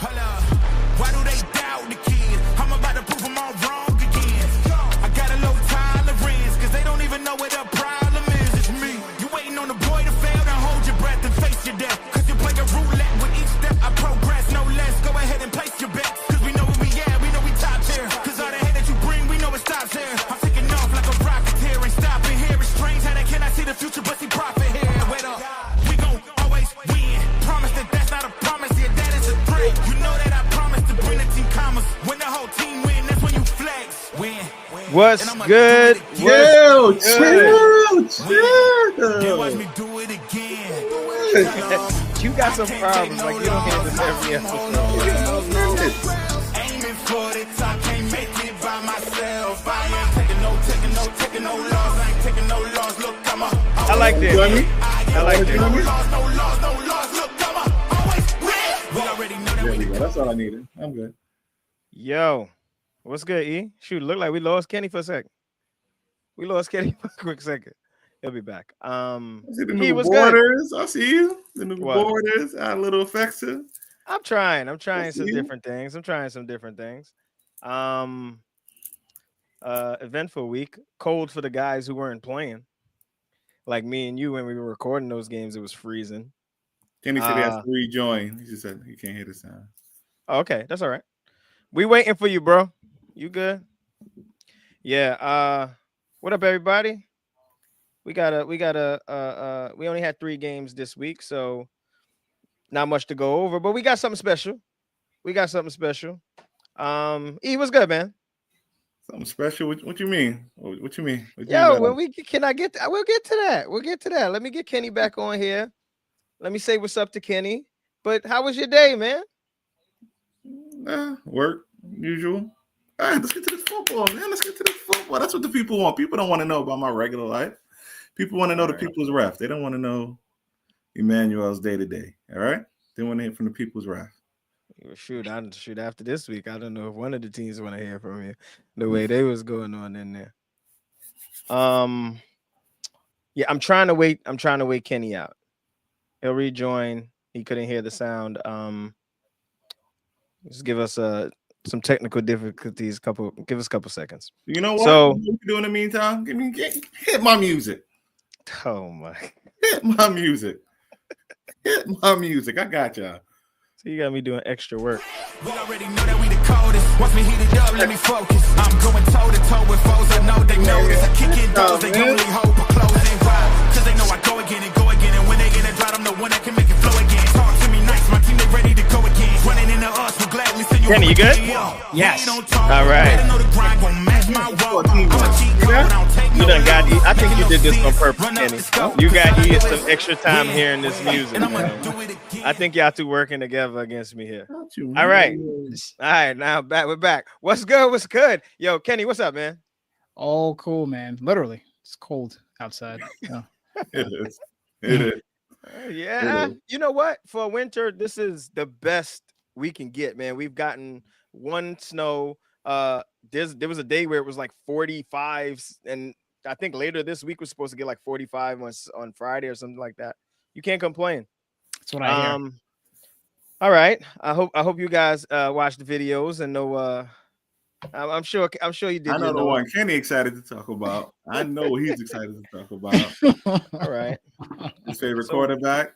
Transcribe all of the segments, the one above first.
Why do they doubt the kid? I'm about to prove them all wrong again. I got a low tolerance, cause they don't even know what the problem is. It's me. You waiting on the boy to fail, then hold your breath and face your death. Cause you play a roulette with each step I progress, no less. Go ahead and place your bets, cause we know where we at, we know we top tier. Cause all the hate that you bring, we know it stops here. I'm taking off like a rocket here, ain't stopping here. It's strange how they cannot see the future, but see profit here. Wait up, we gon' always win. Promise that that's not a promise, yeah, that is a threat. You know that I promise to bring the team commas. When the whole team win, that's when you flex. Win. What's good? Chill. Then watch me do it again. You got some problems, like you don't hear this every episode. Aiming for the top, can't make it by myself. I ain't taking no loss. I ain't taking no loss. Look, I'm a. I like this. I like this. No loss. Look, I'm a. Always win. We already know that we. That's all I needed. I'm good. Yo, what's good, E? Shoot, look like we lost Kenny for a second. We lost Kenny for a quick second. He'll be back. I see the new E, what's borders. good? I see you. The new borders. Add a little effects to. I'm trying some different things. Eventful week. Cold for the guys who weren't playing. Like me and you, when we were recording those games, it was freezing. Kenny said he has to rejoin. He just said he can't hear the sound. Okay, that's all right. We waiting for you, bro. You good? Yeah. What up, everybody? We only had 3 games this week, so not much to go over, but we got something special. E, what's good, man? Something special? What you mean? What you mean? Yo, when we'll get to that. Let me get Kenny back on here. Let me say what's up to Kenny. But how was your day, man? Work, usual. All right, let's get to the football, man. That's what the people want. People don't want to know about my regular life. People want to know the people's ref. They don't want to know Emmanuel's day-to-day. All right? They want to hear from the people's ref. Shoot, after this week, I don't know if one of the teams want to hear from you the way they was going on in there. Yeah, I'm trying to wait Kenny out. He'll rejoin. He couldn't hear the sound. Just give us some technical difficulties. Give us a couple seconds. You know what? So, what you do in the meantime? Hit my music. Oh my! Hit my music. I got y'all. So you got me doing extra work. We already know that we the coldest. Watch me heat it up, let me focus. I'm going toe to toe with foes. I know they notice. I kick in doors, they only hope for closing. Why? Cause they know I go again. And when they get it dry, I'm the one that can make it flow again. Talk to me nice, my team they ready to go again. Running into us, we'll gladly send you. Kenny, you good? Yes. All right. You done got E. I think you did this on purpose, Kenny. You got E some extra time hearing this music, man. I think y'all two working together against me here. All right. Now we're back. What's good? Yo, Kenny, what's up, man? All cool, man. Literally. It's cold outside. Yeah. It is. Yeah. You know what? For winter, this is the best we can get, man. We've gotten one snow. There was a day where it was like 45, and I think later this week we're supposed to get like 45 on Friday or something like that. You can't complain. That's what I hear. All right. I hope you guys watch the videos and know. I'm sure you did. I know the one Kenny excited to talk about. I know what he's excited to talk about. All right. His favorite quarterback.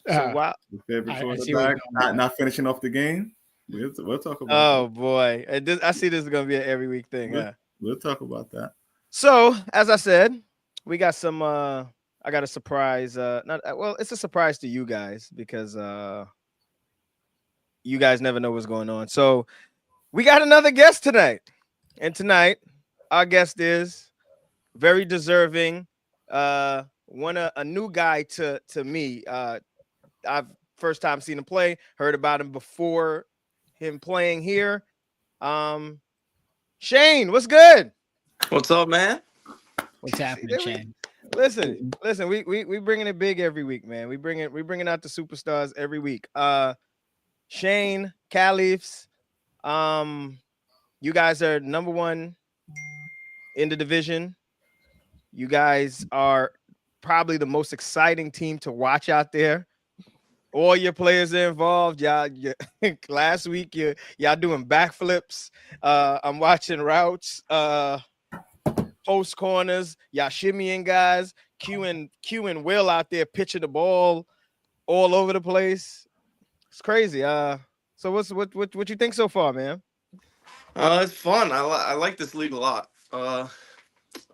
Wow. His favorite quarterback. Not finishing off the game. We'll talk about. Oh boy, I see this is gonna be an every week thing. We'll talk about that. So as I said, we got some. I got a surprise. It's a surprise to you guys because you guys never know what's going on. So we got another guest tonight, and tonight our guest is very deserving. A new guy to me. I've first time seen him play. Heard about him before him playing here. Shane, what's good? What's up, man? What's happening, Shane? Listen, we bringing it big every week, man. We bringing out the superstars every week. Shane, CALIPHS, you guys are number 1 in the division. You guys are probably the most exciting team to watch out there. All your players are involved. Last week y'all doing backflips. I'm watching routes, post corners. Y'all shimmying guys. Q and Will out there pitching the ball all over the place. It's crazy. So what you think so far, man? It's fun. I like this league a lot.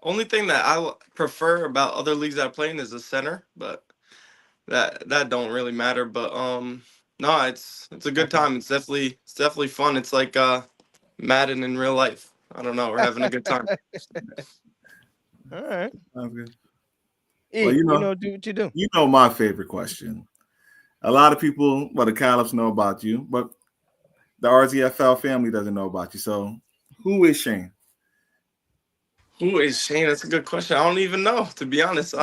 Only thing that prefer about other leagues I play in is the center, but that don't really matter. But no, it's a good time. It's definitely fun. It's like Madden in real life. I don't know. We're having a good time. All right. Sounds good. Well, do what you do. You know my favorite question. A lot of people, the CALIPHS know about you, but the RZFL family doesn't know about you. So, who is Shane? Who is Shane? That's a good question. I don't even know, to be honest.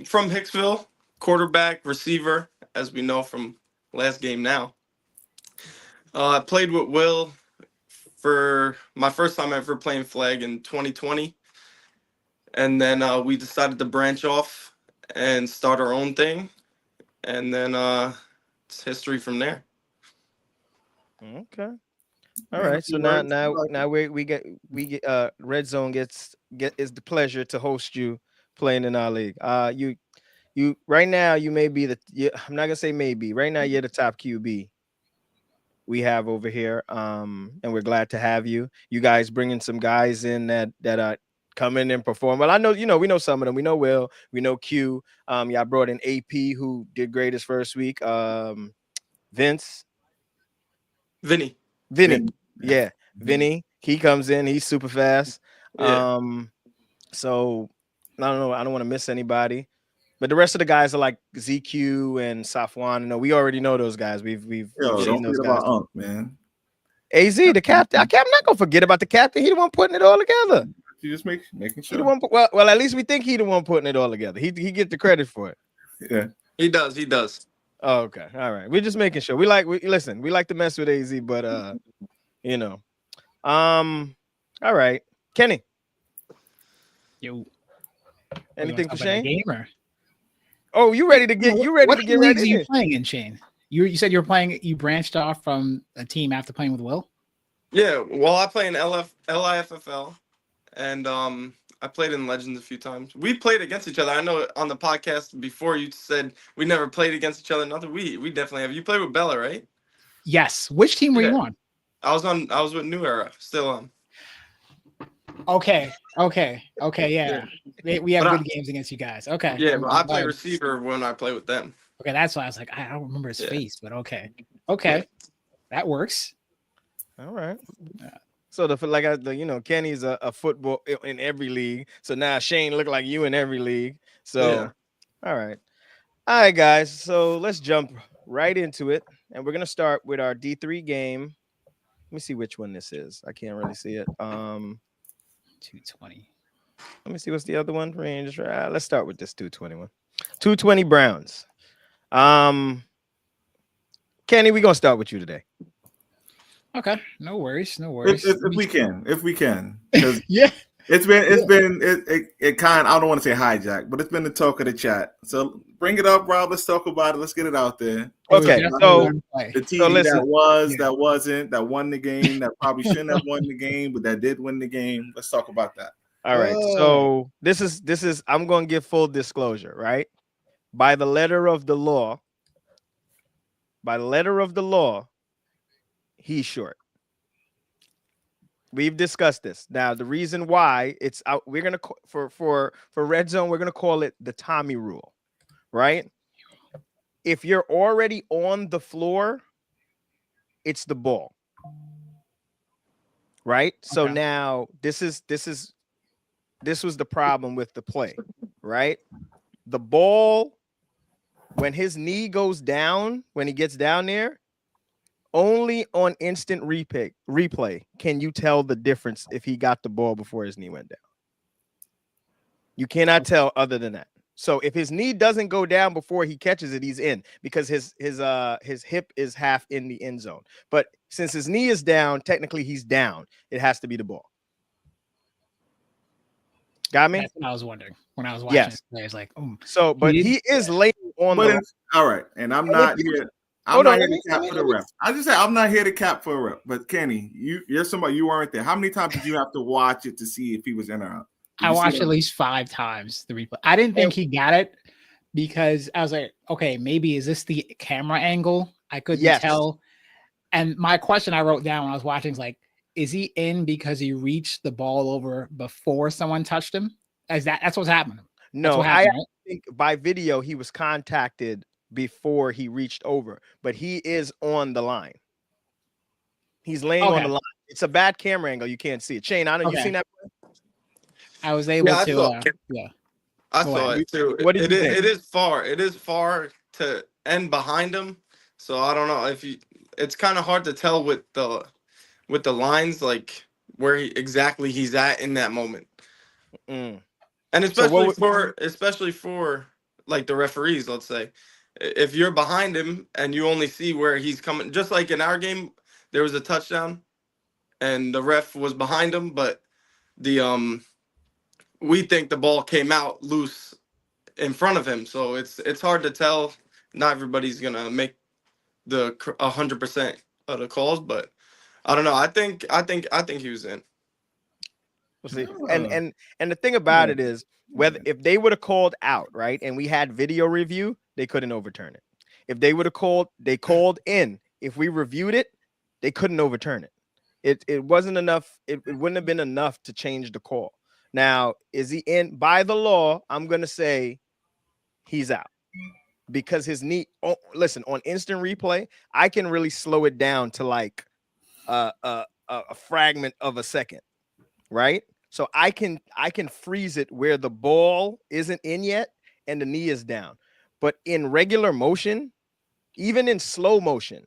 From Hicksville, quarterback, receiver, as we know from last game now. I played with Will for my first time ever playing flag in 2020. And then we decided to branch off and start our own thing. And then it's history from there. Okay. All right. So now we get Redzone is the pleasure to host you playing in our league. You right now you may be I'm not gonna say maybe. Right now you're the top QB we have over here. And we're glad to have you. You guys bringing some guys in that are come in and perform. Well, I know, we know some of them. We know Will, we know Q. Y'all brought in AP, who did great his first week. Vinny. Yeah, Vinny. He comes in, he's super fast. Yeah. So I don't know. I don't want to miss anybody. But the rest of the guys are like ZQ and Safwan. We already know those guys. We've seen don't those forget guys. about man. AZ, the captain. I'm not gonna forget about the captain. He the one putting it all together. You just making sure. He the one, well, at least we think he the one putting it all together. He get the credit for it. Yeah, he does. Oh, okay, all right. We're just making sure. We like to mess with AZ, but all right, Kenny. Yo. Anything for Shane? Game or? Oh, you ready to get ready? What leagues are you playing in, Shane? You said you branched off from a team after playing with Will? Yeah, well, I play in LIFFL, and I played in Legends a few times. We played against each other. I know on the podcast before you said we never played against each other. Nothing. We definitely have. You played with Bella, right? Yes. Which team were you on? I was with New Era, still on. Okay. Yeah. We have good games against you guys. Okay. Yeah, but I play receiver when I play with them. Okay, that's why I was like, I don't remember his face, but okay. Yeah. That works. All right. So Kenny's a football in every league. So now Shane look like you in every league. So All right, guys. So let's jump right into it, and we're gonna start with our D3 game. Let me see which one this is. I can't really see it. 220. Let me see what's the other one. Rangers. Let's start with this 221. 220 Browns. Kenny, we're gonna start with you today. Okay, no worries. If we can, yeah, it kind. I don't want to say hijack, but it's been the talk of the chat. So bring it up, Rob. Let's talk about it. Let's get it out there. Okay, so the team that wasn't, that won the game, that probably shouldn't have won the game, but that did win the game. Let's talk about that. All right. So this is. I'm going to give full disclosure, right? By the letter of the law, he's short. We've discussed this. Now, the reason why it's out, we're gonna for Redzone, we're gonna call it the Tommy rule, right? If you're already on the floor, it's the ball, right? Okay. So now this was the problem with the play, right? The ball, when his knee goes down, when he gets down there, only on instant replay can you tell the difference if he got the ball before his knee went down. You cannot tell other than that. So if his knee doesn't go down before he catches it, he's in, because his hip is half in the end zone. But since his knee is down, technically he's down. It has to be the ball. Got me? That's what I was wondering when I was watching Yes. this play. I was like, So, but he is laying on But the it's all right, and I'm And not if you- here. I'm hold not on, here let to cap me- for the ref. I just say I'm not here to cap for a ref. But Kenny, you're somebody, you weren't there. How many times did you have to watch it to see if he was in or out? Did I you see watched that? at least 5 times the replay. I didn't think he got it because I was like, okay, maybe is this the camera angle? I couldn't Yes. tell. And my question I wrote down when I was watching is like, is he in because he reached the ball over before someone touched him? That's what's happening. No, what I happened, right? think by video he was contacted before he reached over, but he is on the line. He's laying on Okay. the line. It's a bad camera angle. You can't see it. Shane, I know you Okay. seen that. I was able I to saw it. yeah. I Go saw ahead. it too. What did you think? It is far. It is far to end behind him. So I don't know if you. It's kind of hard to tell with the lines, like where exactly he's at in that moment, Mm. and So what especially for like the referees. Let's say if you're behind him and you only see where he's coming, just like in our game, there was a touchdown, and the ref was behind him, but the we think the ball came out loose in front of him, so it's hard to tell. Not everybody's gonna make the 100% of the calls, but I don't know. I think he was in. We'll see. Oh. And the thing about it is, whether if they would have called out, right, and we had video review, they couldn't overturn it. If they would have called in. If we reviewed it, they couldn't overturn it. It wasn't enough. It wouldn't have been enough to change the call. Now, is he in? By the law, I'm gonna say he's out because his knee. Oh, listen, on instant replay, I can really slow it down to like a fragment of a second, right? So I can freeze it where the ball isn't in yet and the knee is down. But in regular motion, even in slow motion,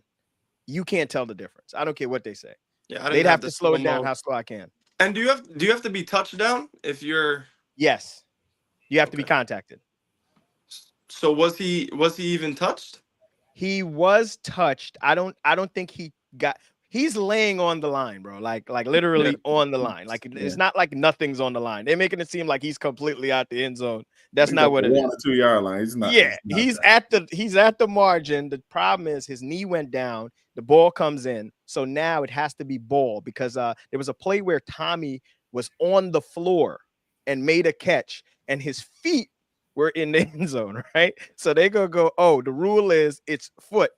you can't tell the difference. I don't care what they say. Yeah, They'd have to the slow it down slow-mo. how slow I can. And do you have to be touchdown if you're? Yes, you have to be Okay. contacted. So was he even touched? He was touched. I don't think he got. He's laying on the line, bro. Like literally on the line. Like it's not like nothing's on the line. They're making it seem like he's completely out the end zone. That's He's not at what the it 1 is. or 2 yard line. He's not. Yeah, it's not he's at the margin. The problem is his knee went down. The ball comes in, so now it has to be ball because there was a play where Tommy was on the floor and made a catch, and his feet were in the end zone, right? So they go, oh, the rule is it's foot,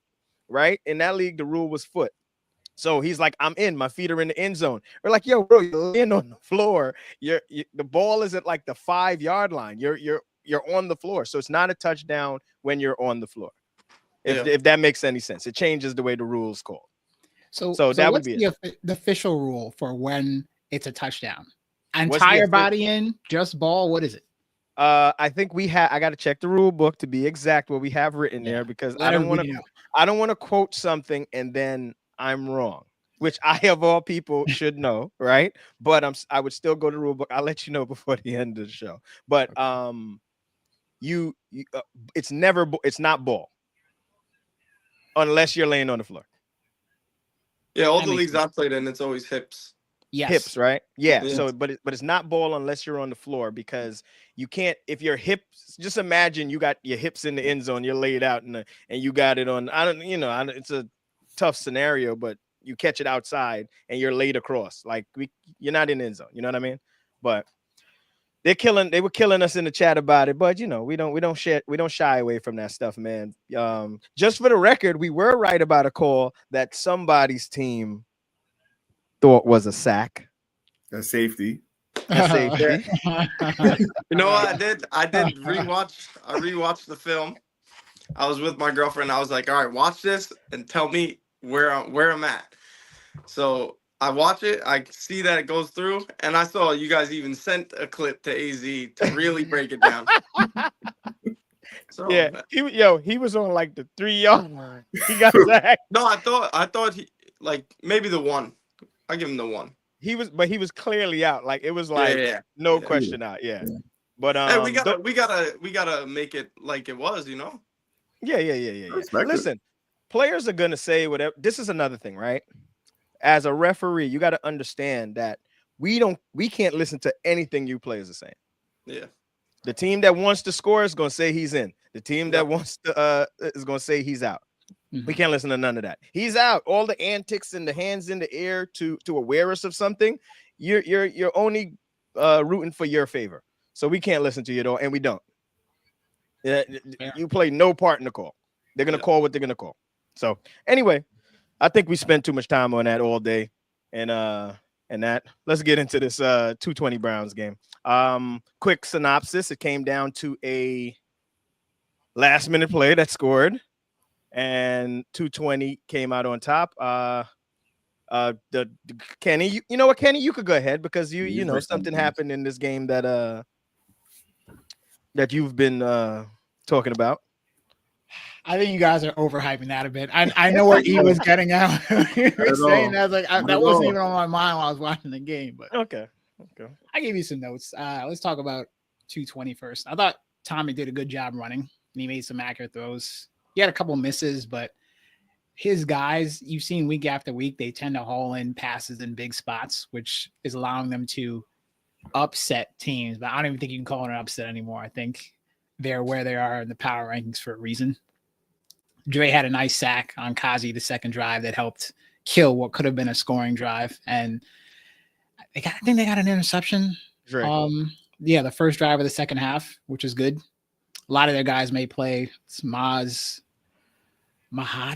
right? In that league, the rule was foot. So he's like, I'm in. My feet are in the end zone. We're like, yo, bro, you're laying on the floor. The ball is at like the 5 yard line. You're on the floor, so it's not a touchdown when you're on the floor. If that makes any sense, it changes the way the rules call. So that would what's be the official rule for when it's a touchdown? What's the Entire body in, just ball. What is it? I think I got to check the rule book to be exact what we have written there because I don't want to quote something and then I'm wrong, which I of all people should know, right? But I would still go to the rule book. I'll let you know before the end of the show. But it's not ball unless you're laying on the floor. Yeah, all the leagues I played in, it's always hips. Yes. Hips, right? Yeah. Yeah. So, but it's not ball unless you're on the floor because you can't. If your hips, just imagine you got your hips in the end zone, you're laid out and you got it on. It's a tough scenario, but you catch it outside and you're laid across. Like you're not in the end zone. You know what I mean? But they were killing us in the chat about it. But we don't shy away from that stuff, man. Just for the record, we were right about a call that somebody's team thought was a sack. a safety. A safety. You know what I did? I rewatched the film. I was with my girlfriend. I was like, all right, watch this and tell me where I'm at. So I watch it. I see that it goes through, and I saw you guys even sent a clip to AZ to really break it down. So Yeah, he was on like the 3 yard line. He got sacked. No, I thought he like maybe the 1. I give him the 1. He was clearly out. Like it was like no question out. Yeah. But hey, we gotta make it like it was, Yeah. Listen, players are gonna say whatever. This is another thing, right? As a referee, you got to understand that we can't listen to anything you players are saying. Yeah. The team that wants to score is going to say he's in. The team that wants to is going to say he's out. We can't listen to none of that. He's out. All the antics and the hands in the air to aware us of something. You're only rooting for your favor. So we can't listen to you at all, and we don't. You play no part in the call. They're gonna call what they're gonna call. So anyway, I think we spent too much time on that all day, and that. Let's get into this 220 Browns game. Quick synopsis: it came down to a last-minute play that scored, and 220 came out on top. The Kenny, you know what, Kenny, you could go ahead because you know something happened in this game that you've been talking about. I think you guys are overhyping that a bit. I know where E was getting at. You were saying that, like that wasn't even on my mind while I was watching the game. But okay. I gave you some notes. Let's talk about 220 first. I thought Tommy did a good job running, and he made some accurate throws. He had a couple misses, but his guys, you've seen week after week, they tend to haul in passes in big spots, which is allowing them to upset teams. But I don't even think you can call it an upset anymore. I think they're where they are in the power rankings for a reason. Dre had a nice sack on Kazi the second drive that helped kill what could have been a scoring drive. And I think they got an interception. Dre. The first drive of the second half, which is good. A lot of their guys may play. It's Mahad,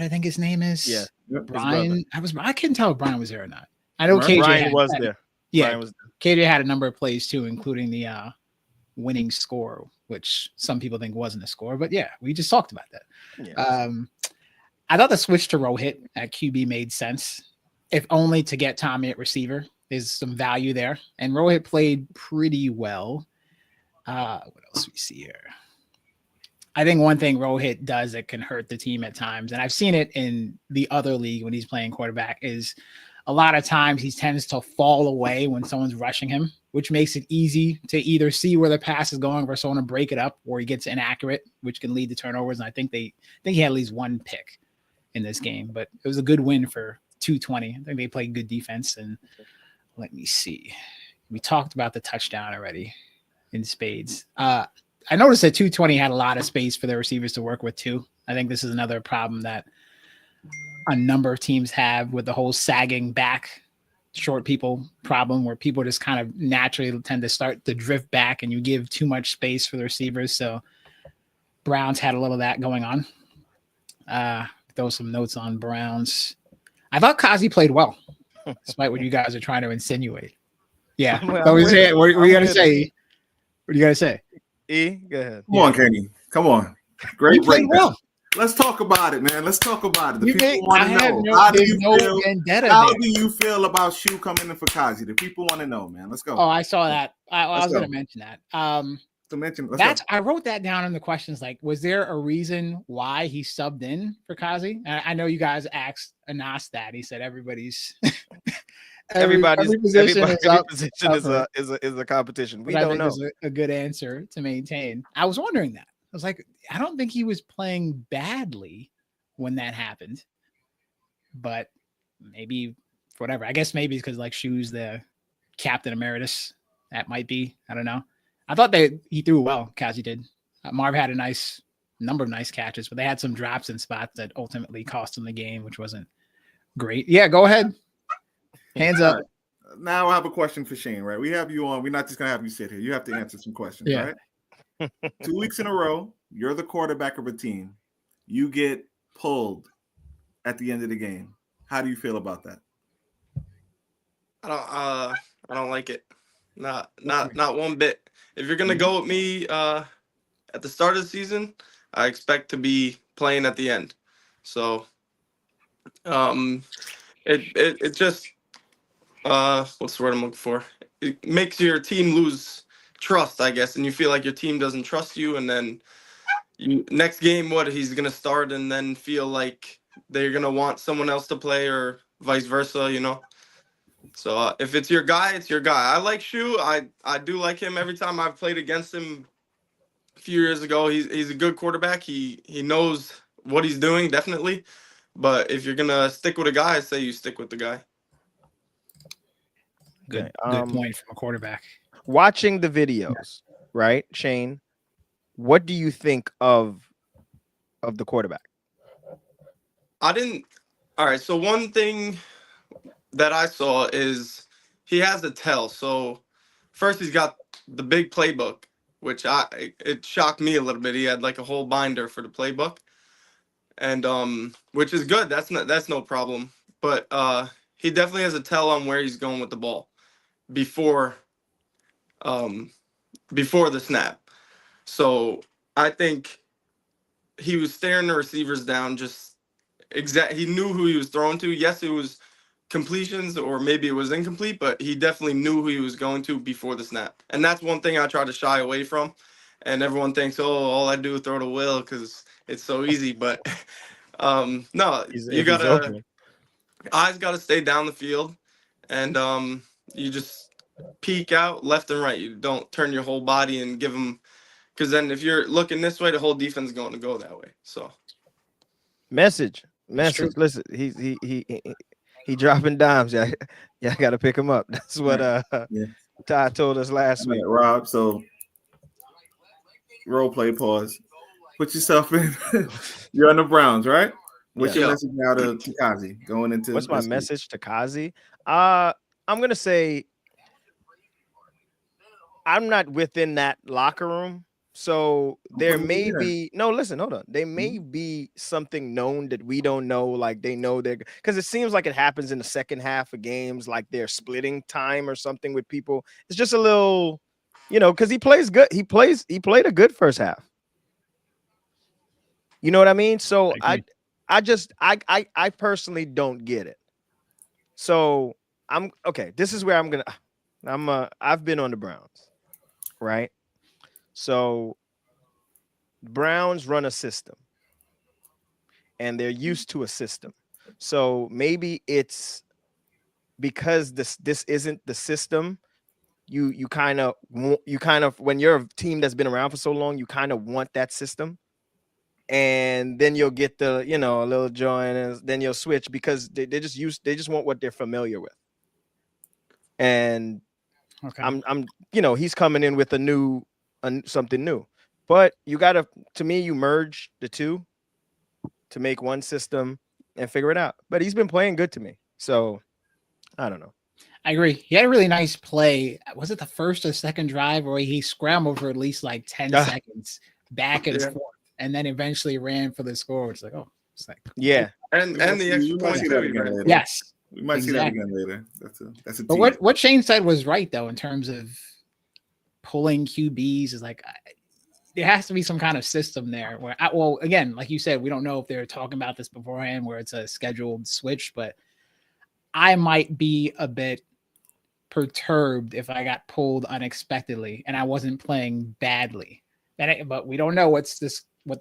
I think his name is. Yeah. Brian. I couldn't tell if Brian was there or not. I know Brian was there. Yeah. Brian was there. KJ had a number of plays too, including the winning score, which some people think wasn't a score, but yeah, we just talked about that. Yeah. I thought the switch to Rohit at QB made sense, if only to get Tommy at receiver. There's some value there, and Rohit played pretty well. What else we see here? I think one thing Rohit does that can hurt the team at times, and I've seen it in the other league when he's playing quarterback, is a lot of times he tends to fall away when someone's rushing him, which makes it easy to either see where the pass is going for someone to break it up, or he gets inaccurate, which can lead to turnovers. And I think he had at least one pick in this game, but it was a good win for 220. I think they played good defense. And let me see. We talked about the touchdown already in spades. I noticed that 220 had a lot of space for their receivers to work with too. I think this is another problem that a number of teams have with the whole sagging back short people problem, where people just kind of naturally tend to start to drift back and you give too much space for the receivers. So Browns had a little of that going on. Throw some notes on Browns. I thought Kazi played well, despite what you guys are trying to insinuate. Yeah. What are you going to say? What are you going to say? E, go ahead. Come on, Kenny. Come on. Great breakdown. Well. Let's talk about it, man. Let's talk about it. The people want to know. How do you feel about Shu coming in for Kazi? The people want to know, man. Let's go. Oh, I saw that. I was going to mention that. I wrote that down in the questions. Like, was there a reason why he subbed in for Kazi? I know you guys asked Anas that. He said everybody's every position is a competition. We don't know. Is a good answer to maintain. I was wondering that. I was like, I don't think he was playing badly when that happened, but maybe whatever. I guess maybe it's because like Shu's the captain emeritus. That might be. I don't know. I thought he threw well. Kazi did. Marv had a number of nice catches, but they had some drops in spots that ultimately cost him the game, which wasn't great. Yeah, go ahead. Hands up. Now I have a question for Shane, right? We have you on. We're not just going to have you sit here. You have to answer some questions, right? 2 weeks in a row, you're the quarterback of a team. You get pulled at the end of the game. How do you feel about that? I don't like it. Not one bit. If you're gonna go with me at the start of the season, I expect to be playing at the end. So it just what's the word I'm looking for? It makes your team lose trust, I guess, and you feel like your team doesn't trust you, and then next game, he's gonna start and then feel like they're gonna want someone else to play, or vice versa, you know. So if it's your guy, it's your guy. I like Shu. I do like him. Every time I've played against him a few years ago, he's a good quarterback. He knows what he's doing, definitely. But if you're gonna stick with a guy, I say you stick with the guy. Good point from a quarterback. Watching the videos, right? Shane, what do you think of the quarterback? I didn't. All right. So one thing that I saw is he has a tell. So first he's got the big playbook, which it shocked me a little bit. He had like a whole binder for the playbook, and which is good. That's no problem. But he definitely has a tell on where he's going with the ball before um before the snap. So I think he was staring the receivers down. Just he knew who he was throwing to. Yes, it was completions or maybe it was incomplete, but he definitely knew who he was going to before the snap. And that's one thing I try to shy away from. And everyone thinks, oh, all I do is throw to Will because it's so easy. But no, you If he's gotta open. eyes gotta stay down the field, and you just peek out left and right. You don't turn your whole body and give him, because then if you're looking this way, the whole defense is going to go that way. So Message. true. Listen, he dropping dimes. Yeah, yeah, got to pick him up. That's what Yeah. Ty told us last All week. right, Rob. So role play pause. Put yourself in. You're on the Browns, right? What's Yeah. your message now to Kazi going into What's my this week? message to Kazi? I'm gonna say I'm not within that locker room. So there What do you may mean then? be no, listen, hold on. There may be something known that we don't know. Like they know they're because it seems like it happens in the second half of games, like they're splitting time or something with people. It's just a little, because he plays good. He played a good first half. You know what I mean? So I I personally don't get it. So I'm okay. This is where I've been on the Browns, right? So Browns run a system and they're used to a system. So maybe it's because this isn't the system. You kind of when you're a team that's been around for so long, you kind of want that system. And then you'll get the, a little join, and then you'll switch because they just want what they're familiar with. And Okay. he's coming in with something new. But to me, you merge the two to make one system and figure it out. But he's been playing good to me. So I don't know. I agree. He had a really nice play. Was it the first or second drive where he scrambled for at least like 10 seconds back and forth and then eventually ran for the score? It's like, it's like, yeah. and the extra point too. Right? Yes. We might see that again later. That's a But tease. what Shane said was right though in terms of pulling QBs is like there has to be some kind of system there where again, like you said, we don't know if they're talking about this beforehand where it's a scheduled switch, but I might be a bit perturbed if I got pulled unexpectedly and I wasn't playing badly. But we don't know what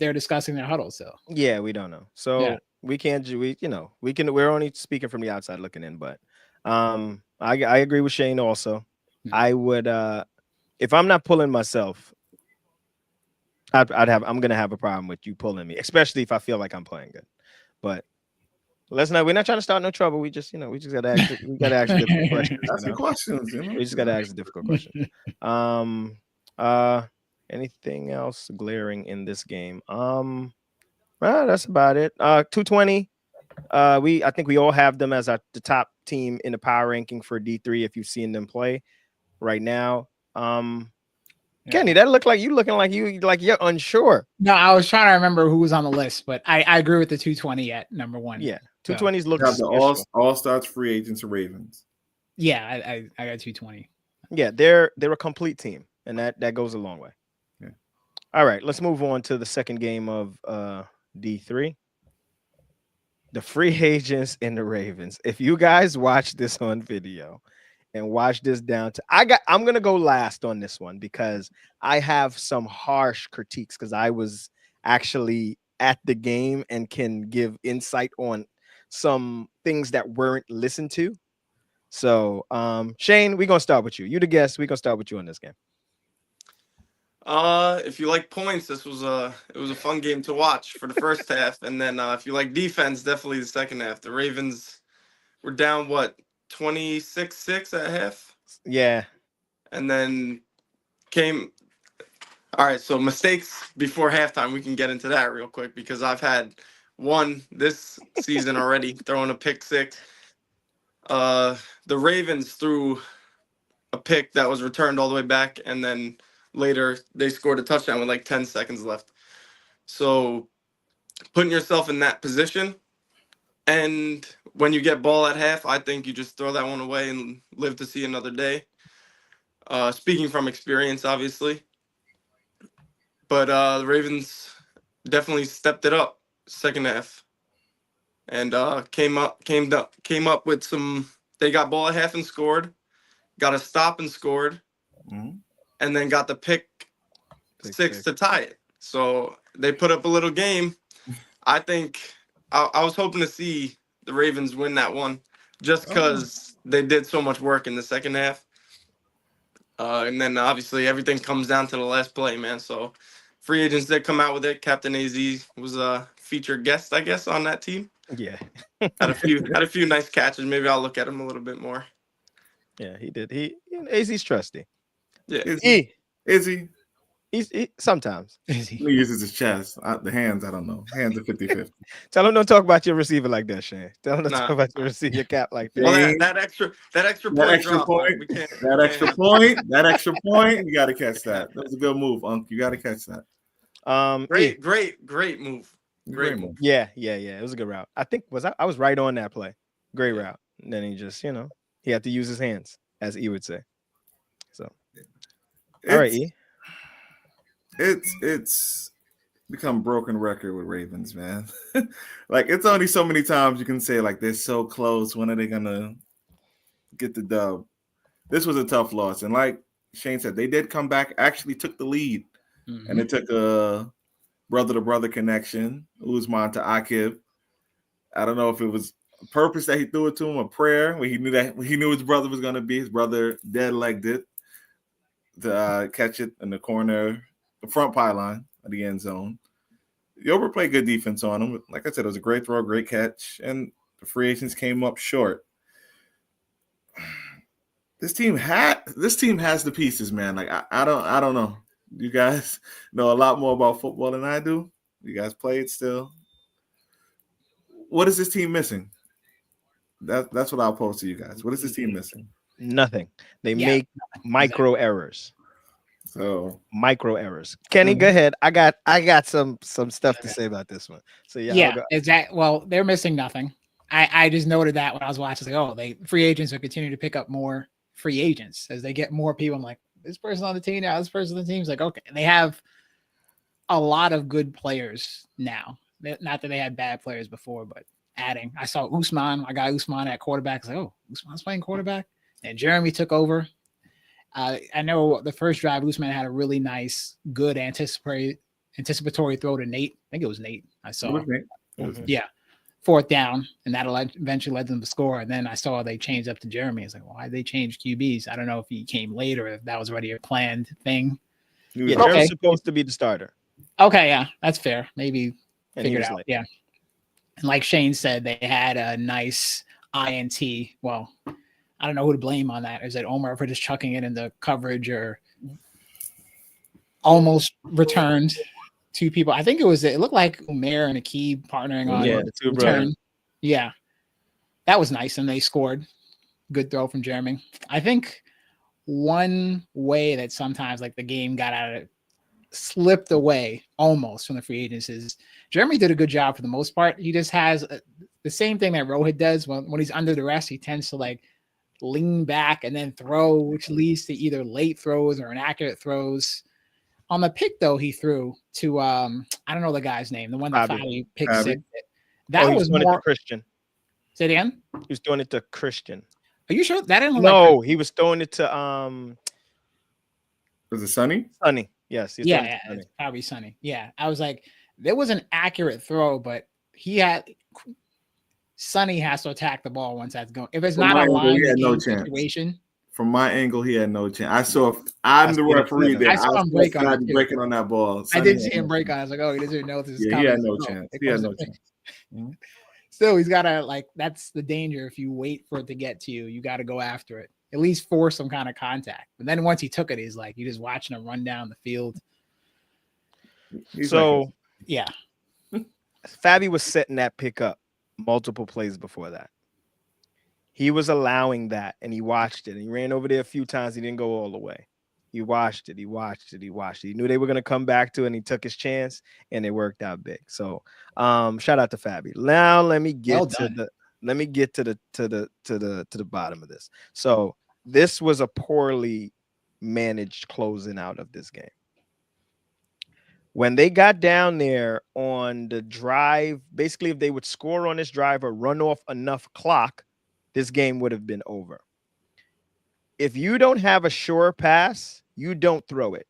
they're discussing in their huddle. So yeah, we don't know. So we can't we're only speaking from the outside looking in, but I agree with Shane also. I would if I'm not pulling myself, I'm gonna have a problem with you pulling me, especially if I feel like I'm playing good. But we're not trying to start no trouble. We just gotta ask difficult questions. Ask the questions, We just gotta ask a difficult question. Anything else glaring in this game? Well, that's about it. 220. I think we all have them as the top team in the power ranking for D3 if you've seen them play right now. Kenny, that looked like you looking like you're unsure. No, I was trying to remember who was on the list, but I agree with the 220 at number one. Yeah, 220s look the all stars, free agents, and Ravens. Yeah, I got 220. Yeah, they're a complete team, and that goes a long way. Yeah. All right, let's move on to the second game of D3. The free agents and the Ravens. If you guys watch this on video and watch this down to I'm gonna go last on this one because I have some harsh critiques because I was actually at the game and can give insight on some things that weren't listened to. So Shane, we're gonna start with you. You the guest, we're gonna start with you on this game. If you like points, it was a fun game to watch for the first half, and then if you like defense, definitely the second half. The Ravens were down 26-6 at half. Yeah, and then came All right, so mistakes before halftime. We can get into that real quick because I've had one this season already, throwing a pick six. The Ravens threw a pick that was returned all the way back, and then later they scored a touchdown with like 10 seconds left. So putting yourself in that position, and when you get ball at half, I think you just throw that one away and live to see another day. Speaking from experience, obviously. But the Ravens definitely stepped it up second half, and came up with some. They got ball at half and scored, got a stop and scored, and then got the pick six to tie it. So they put up a little game. I think I was hoping to see the Ravens win that one, just because they did so much work in the second half. And then obviously everything comes down to the last play, man. So free agents did come out with it. Captain AZ was a featured guest, I guess, on that team. Yeah. Had a few nice catches. Maybe I'll look at him a little bit more. Yeah, he did. AZ's trusty. Yeah. Is he? He's sometimes. He uses his chest. The hands, I don't know. Hands are 50-50. Tell him don't talk about your receiver like that, Shane. Tell him don't talk about your receiver, your cap like that. Well, that extra point. You got to catch that. That was a good move, Unc. You got to catch that. Great move. Great move. Yeah. It was a good route. I think I was right on that play. Great route. And then he just, he had to use his hands, as E would say. So, all right, E. It's become broken record with Ravens, man. Like, it's only so many times you can say, like, they're so close. When are they gonna get the dub? This was a tough loss, and like Shane said, they did come back, actually took the lead, and it took a brother-to-brother connection, Usman to Akib. I don't know if it was a purpose that he threw it to him, a prayer where he knew his brother was gonna be. His brother dead-legged it to catch it in the corner. The front pylon of the end zone. Yober played good defense on him. Like I said, it was a great throw, great catch, and the free agents came up short. This team has the pieces, man. Like I don't know. You guys know a lot more about football than I do. You guys played still. What is this team missing? That's what I'll pose to you guys. What is this team missing? Nothing. They make micro errors. So micro errors. Kenny, go ahead. I got some stuff to say about this one. So exactly. Well, they're missing nothing. I just noted that when I was watching. Like, free agents are continuing to pick up more free agents as they get more people. I'm like, this person on the team now, this person on the team's like, okay. And they have a lot of good players now. Not that they had bad players before, but adding. I saw Usman. I got Usman at quarterback. I was like, oh, Usman's playing quarterback. And Jeremy took over. I know the first drive, Usman had a really nice, good anticipatory throw to Nate. I think it was Nate. I saw. Yeah. Fourth down, and that eventually led them to score. And then I saw they changed up to Jeremy. It's like, why did they change QBs? I don't know if he came late or if that was already a planned thing. Yeah, Jeremy's supposed to be the starter. Okay, yeah, that's fair. Maybe figure it out. Late. Yeah. And like Shane said, they had a nice INT. Well, I don't know who to blame on that. Is it Omar for just chucking it into coverage or almost returned two people? I think it looked like Umair and Akib partnering on the two return. brothers. Yeah. That was nice. And they scored. Good throw from Jeremy. I think one way that sometimes like the game slipped away almost from the free agents is Jeremy did a good job for the most part. He just has the same thing that Rohit does when he's under duress. He tends to like lean back and then throw, which leads to either late throws or inaccurate throws. On the pick, though, he threw to I don't know the guy's name, the one that finally picked six. That was doing more it to Christian. Say it again. He was doing it to Christian. Are you sure that didn't look No, he was throwing it to Was it Sonny? Sonny. Yes. Yeah, it's probably Sonny. Yeah, I was like, there was an accurate throw, but Sonny has to attack the ball once that's going. If it's not a line situation. From my angle, he had no chance. I'm the referee there. I saw him breaking on that ball. I did see him break on. I was like, oh, he doesn't know this is coming. He had no chance. He had no chance. Still, he's got to that's the danger. If you wait for it to get to you, you got to go after it. At least force some kind of contact. But then once he took it, he's like, you're just watching him run down the field. So yeah, Fabby was setting that pick up multiple plays before that. He was allowing that, and he watched it. And he ran over there a few times. He didn't go all the way. He watched it. He watched it. He watched it. He knew they were going to come back to it, and he took his chance, and it worked out big. So, shout out to Fabby. Now let me get to the bottom of this. So this was a poorly managed closing out of this game. When they got down there on the drive, basically, if they would score on this drive or run off enough clock, this game would have been over. If you don't have a sure pass, you don't throw it.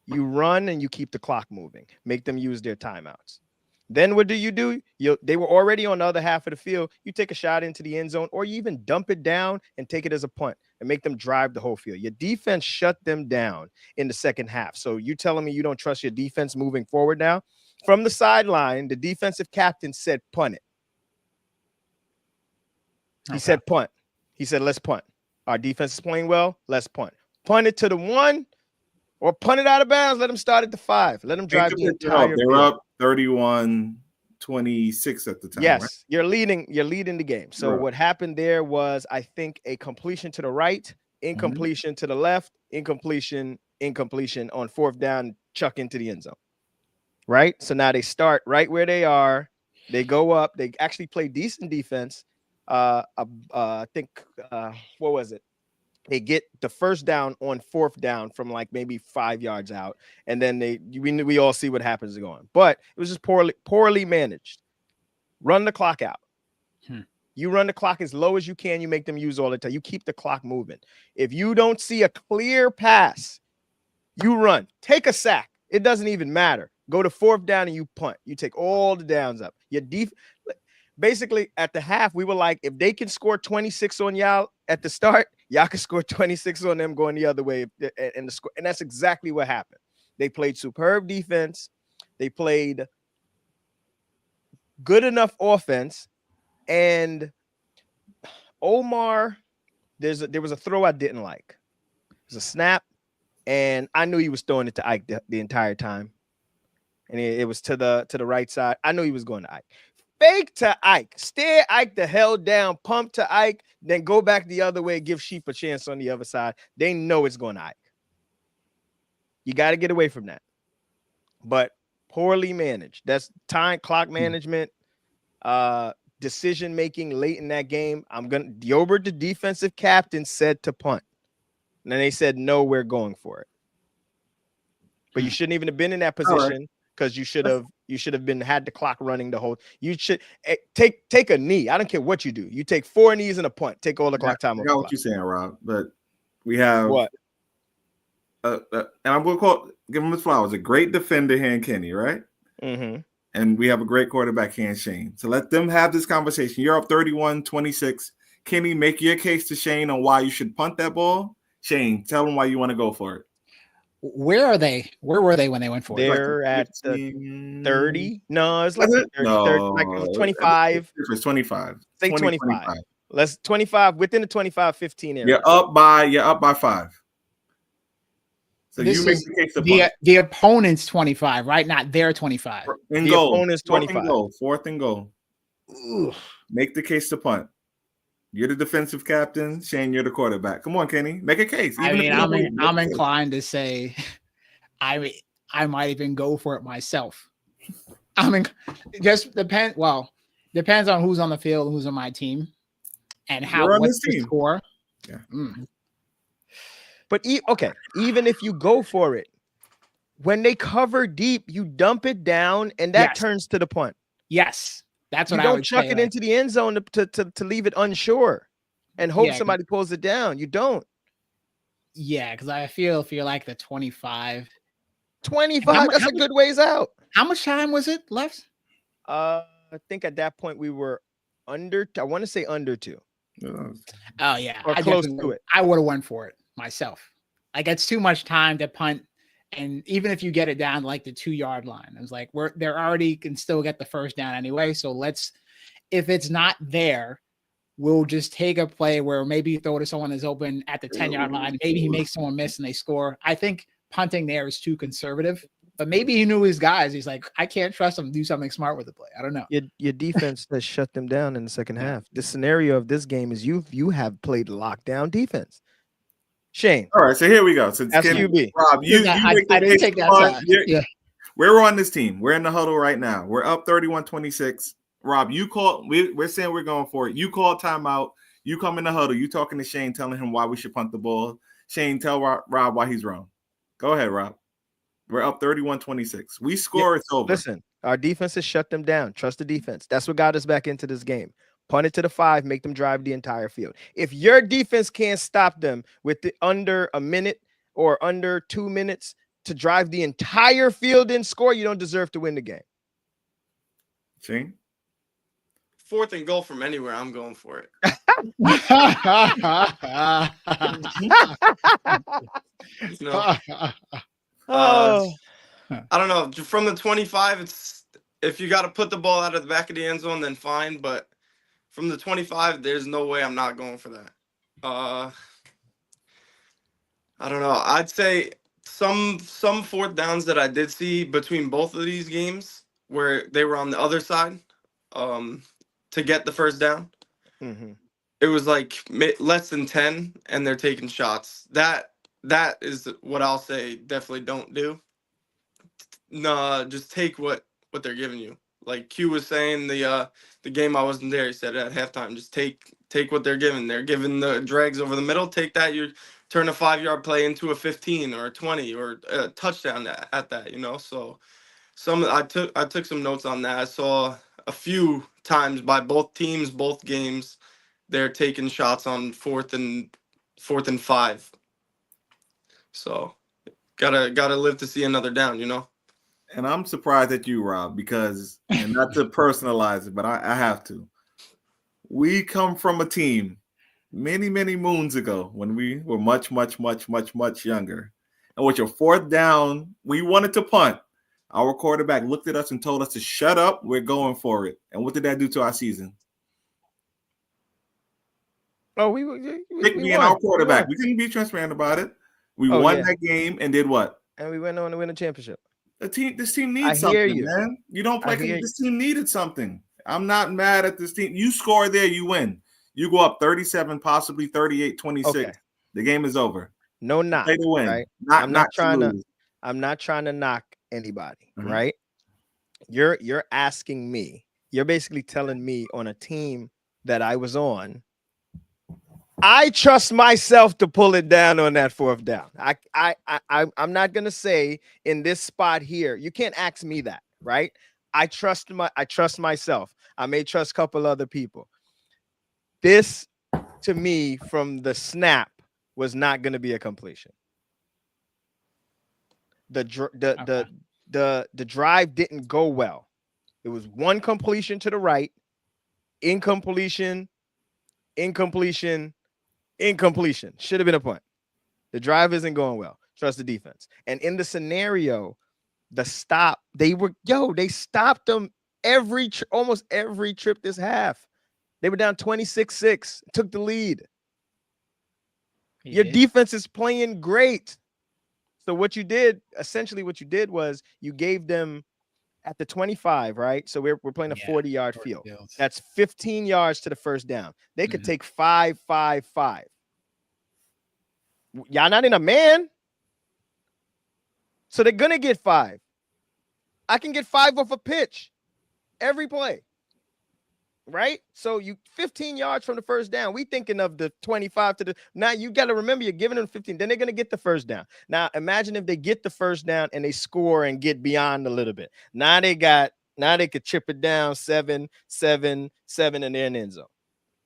You run and you keep the clock moving. Make them use their timeouts. Then what do? They were already on the other half of the field. You take a shot into the end zone, or you even dump it down and take it as a punt and make them drive the whole field. Your defense shut them down in the second half. So you telling me you don't trust your defense moving forward now? From the sideline, the defensive captain said punt it. He said punt. He said, let's punt. Our defense is playing well. Let's punt. Punt it to the 1 or punt it out of bounds. Let them start at the 5. Let them drive the entire They were up 31-26 at the time. Yes, right? You're leading the game. So what happened there was, I think, a completion to the right, incompletion to the left, incompletion on fourth down, chuck into the end zone. Right? So now they start right where they are. They go up. They actually play decent defense. I think what was it? They get the first down on fourth down from like maybe 5 yards out, and then we all see what happens going. But it was just poorly managed. Run the clock out. You run the clock as low as you can. You make them use all the time. You keep the clock moving. If you don't see a clear pass, you run. Take a sack. It doesn't even matter. Go to fourth down and you punt. You take all the downs up. Basically, at the half, we were like, if they can score 26 on y'all at the start, y'all can score 26 on them going the other way. And that's exactly what happened. They played superb defense. They played good enough offense. And Omar, there was a throw I didn't like. It was a snap, and I knew he was throwing it to Ike the entire time. And it was to the right side. I knew he was going to Ike. Fake to Ike, stare Ike the hell down, pump to Ike, then go back the other way, give Sheep a chance on the other side. They know it's going to Ike. You got to get away from that. But poorly managed. That's time clock management, decision making late in that game. Diobert, the defensive captain, said to punt. And then they said, no, we're going for it. But you shouldn't even have been in that position. Because you should have had the clock running the whole. You should take a knee. I don't care what you do. You take 4 knees and a punt. Take all the clock time. I got what you're saying, Rob. But we have what? And I'm going to give him his flowers. A great defender here in Kenny, right? Mm-hmm. And we have a great quarterback here in Shane. So let them have this conversation. You're up 31-26. Kenny, make your case to Shane on why you should punt that ball. Shane, tell them why you want to go for it. Where are they? Where were they when they went for it? They're at the 30. No, it's like 30, no, 30, like 25. It was 25. Say 25. Let's 25 within the 25-15 area. You're up by 5. So This you make is the case to punt. the opponent's 25, right? Not their 25. The opponent's 25. Fourth and goal. Ooh. Make the case to punt. You're the defensive captain. Shane, you're the quarterback. Come on, Kenny. Make a case. I'm inclined to say I might even go for it myself. Just depends on who's on the field, who's on my team, and what's the score. Yeah. But even if you go for it, when they cover deep, you dump it down, and that turns to the punt. Yes. That's what you don't chuck it into the end zone to leave it unsure and hope somebody pulls it down. You don't. Yeah, because I feel if you're like the 25. 25, that's a good ways out. How much time was it left? I think at that point we were under, I want to say under 2. Oh, yeah. Or close to it. I would have went for it myself. Like, it's too much time to punt. And even if you get it down like the 2-yard line, I was like, they're already can still get the first down anyway. So if it's not there, we'll just take a play where maybe you throw it to someone that's open at the 10-yard line. Maybe he makes someone miss and they score. I think punting there is too conservative. But maybe he knew his guys. He's like, I can't trust him to do something smart with the play. I don't know. Your defense has shut them down in the second half. The scenario of this game is you have played lockdown defense. Shane. All right, so here we go. So That's QB. Rob, I didn't take that side. Yeah. We're on this team. We're in the huddle right now. We're up 31-26. Rob, you call. We're saying we're going for it. You call timeout. You come in the huddle. You talking to Shane, telling him why we should punt the ball. Shane, tell Rob why he's wrong. Go ahead, Rob. We're up 31-26. We score, it's over. Listen, our defense has shut them down. Trust the defense. That's what got us back into this game. Punt it to the 5, make them drive the entire field. If your defense can't stop them with under a minute or under 2 minutes to drive the entire field and score, you don't deserve to win the game. Shane? 4th and goal from anywhere, I'm going for it. I don't know. From the 25, it's if you got to put the ball out of the back of the end zone, then fine. But from the 25, there's no way I'm not going for that. I don't know. I'd say some 4th downs that I did see between both of these games where they were on the other side to get the first down. Mm-hmm. It was like less than 10, and they're taking shots. That is what I'll say. Definitely don't do. No, just take what they're giving you. Like Q was saying, the game I wasn't there. He said at halftime, just take what they're giving. They're giving the drags over the middle. Take that. You turn a 5-yard play into a 15 or a 20 or a touchdown at that. So I took some notes on that. I saw a few times by both teams, both games, they're taking shots on 4th and 5. So gotta live to see another down, And I'm surprised at you, Rob, because, and not to personalize it, but I have to. We come from a team many, many moons ago when we were much, much, much, much, much younger. And with your 4th down, we wanted to punt. Our quarterback looked at us and told us to shut up. We're going for it. And what did that do to our season? Oh, we being our quarterback. We couldn't be transparent about it. We won that game and did what? And we went on to win a championship. This team needs something, man. You don't play. This team needed something. I'm not mad at this team. You score there, you win. You go up 37, possibly 38-26. Okay. The game is over. No knock. Play to win. Right? I'm not trying to knock anybody, Mm-hmm. right? You're asking me. You're basically telling me on a team that I was on, I trust myself to pull it down on that 4th down. I'm not gonna say in this spot here. You can't ask me that, right? I trust myself. I may trust a couple other people. This, to me, from the snap, was not going to be a completion. The drive didn't go well. It was one completion to the right, incompletion. Should have been a punt. The drive isn't going well. Trust the defense. And in the scenario, the stop, they stopped them almost every trip this half. They were down 26-6, took the lead. Your defense is playing great. So what you did was you gave them at the 25, right? So we're playing a 40-yard field. That's 15 yards to the first down. They could take 5. Y'all not in a man. So they're going to get 5. I can get 5 off a pitch every play. Right? So you 15 yards from the first down. We thinking of the 25 to the now. You got to remember you're giving them 15. Then they're going to get the first down. Now imagine if they get the first down and they score and get beyond a little bit. Now they could chip it down 7 in their end zone.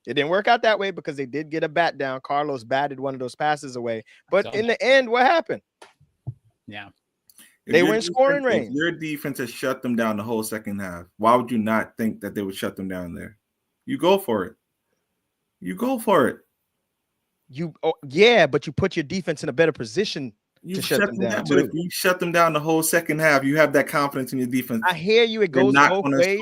It didn't work out that way because they did get a bat down. Carlos batted one of those passes away. But in the end, what happened? Yeah. They were in scoring range. If your defense has shut them down the whole second half, why would you not think that they would shut them down there? You go for it. But you put your defense in a better position to shut them down. But if you shut them down the whole second half, you have that confidence in your defense. I hear you. It goes both ways.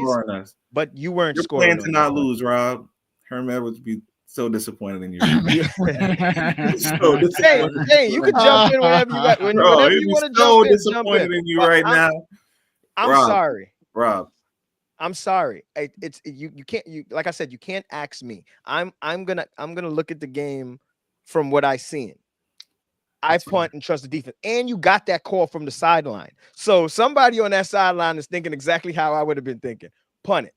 But you weren't scoring. You're playing to not lose, Rob. Herm Edwards be So disappointed in you. So Hey, disappointed. hey, you can jump in whenever you got. Bro, Whenever he'd you be want to so jump in, disappointed in you But right now. I'm Rob. sorry. Rob, I'm sorry. It's you. You can't. You like I said. You can't ask me. I'm gonna look at the game from what I seen. I punt and trust the defense, and you got that call from the sideline. So somebody on that sideline is thinking exactly how I would have been thinking. Punt it.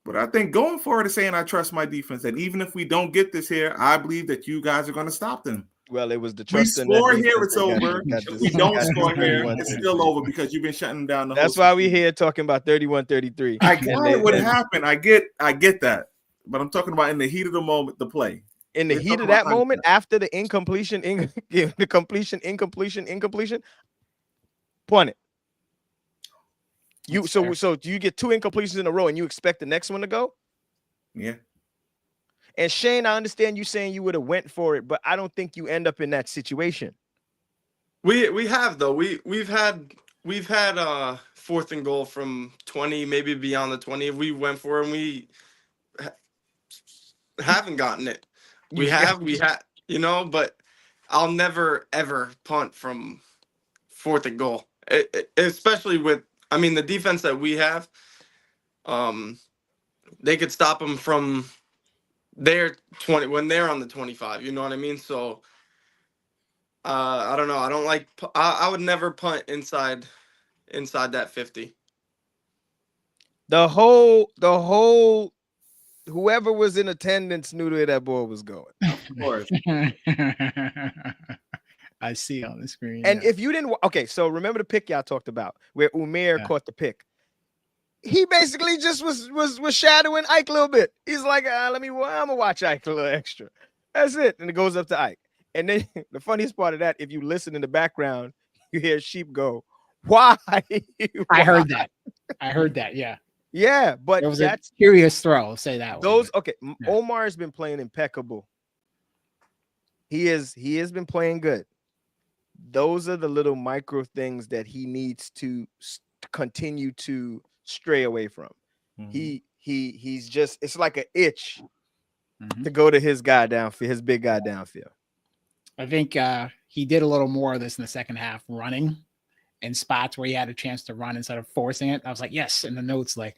but I think going forward is saying I trust my defense, and even if we don't get this here, I believe that you guys are going to stop them. Well, it was the We trust in that score here, defense it's that over. got If this- we don't got this score here, 31-33. it's still over because you've been shutting down the whole That's why we season. here talking about 31-33. I And got then- it would then happen. I get that. But I'm talking about in the heat of the moment, the play. in the We're heat talking of that about moment, after the incompletion, the incompletion, punt it. That's So fair. do you get 2 incompletions in a row and you expect the next one to go? Yeah. And Shane, I understand you saying you would have went for it, but I don't think you end up in that situation. We have though. We've had 4th and goal from 20, maybe beyond the 20. We went for it and we haven't gotten it. We had, but I'll never ever punt from 4th and goal. Especially with, I mean, the defense that we have, they could stop them from their 20 when they're on the 25. You know what I mean? So I don't know. I don't like. I would never punt inside that 50. The whole whoever was in attendance knew where that ball was going. Of course. I see on the screen. And if you didn't, okay, so remember the pick y'all talked about where Umair caught the pick. He basically just was shadowing Ike a little bit. He's like, I'm gonna watch Ike a little extra. That's it. And it goes up to Ike. And then the funniest part of that, if you listen in the background, you hear Sheep go, "Why?" I heard that. Yeah. Yeah, but It was that's a curious throw. Say that. those. Okay, Yeah. Omar has been playing impeccable. He has been playing good. Those are the little micro things that he needs to continue to stray away from. Mhm. He's just, it's like an itch to go to his guy downfield, his big guy downfield. I think he did a little more of this in the second half, running in spots where he had a chance to run instead of forcing it. I was like, yes. In the notes, like,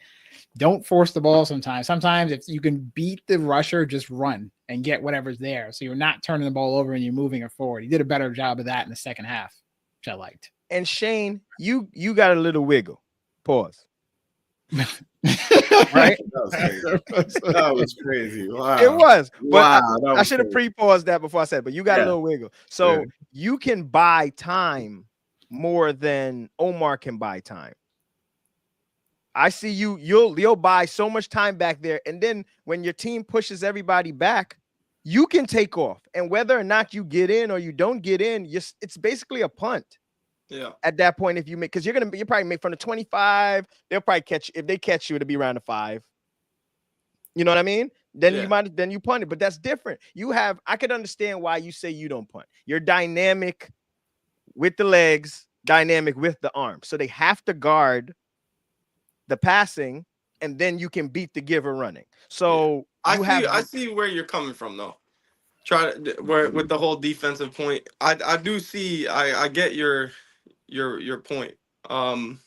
don't force the ball sometimes. Sometimes if you can beat the rusher, just run and get whatever's there. So you're not turning the ball over and you're moving it forward. He did a better job of that in the second half, which I liked. And Shane, you got a little wiggle. Pause. Right? That was crazy. Wow. It was. But Wow. I should have pre-paused that before I said, but you got a Yeah. little wiggle. So Yeah. you can buy time more than Omar can buy time. I see you'll buy so much time back there. And then when your team pushes everybody back, you can take off. And whether or not you get in or you don't get in, it's basically a punt. Yeah. At that point, if you make, because you probably make from the 25, they'll probably catch you. If they catch you, it'll be around the 5. You know what I mean? Then you punt it, but that's different. I could understand why you say you don't punt. You're dynamic with the legs, dynamic with the arms. So they have to guard the passing, and then you can beat the giver running. So I see where you're coming from though. Where with the whole defensive point, I do see. I get your point. And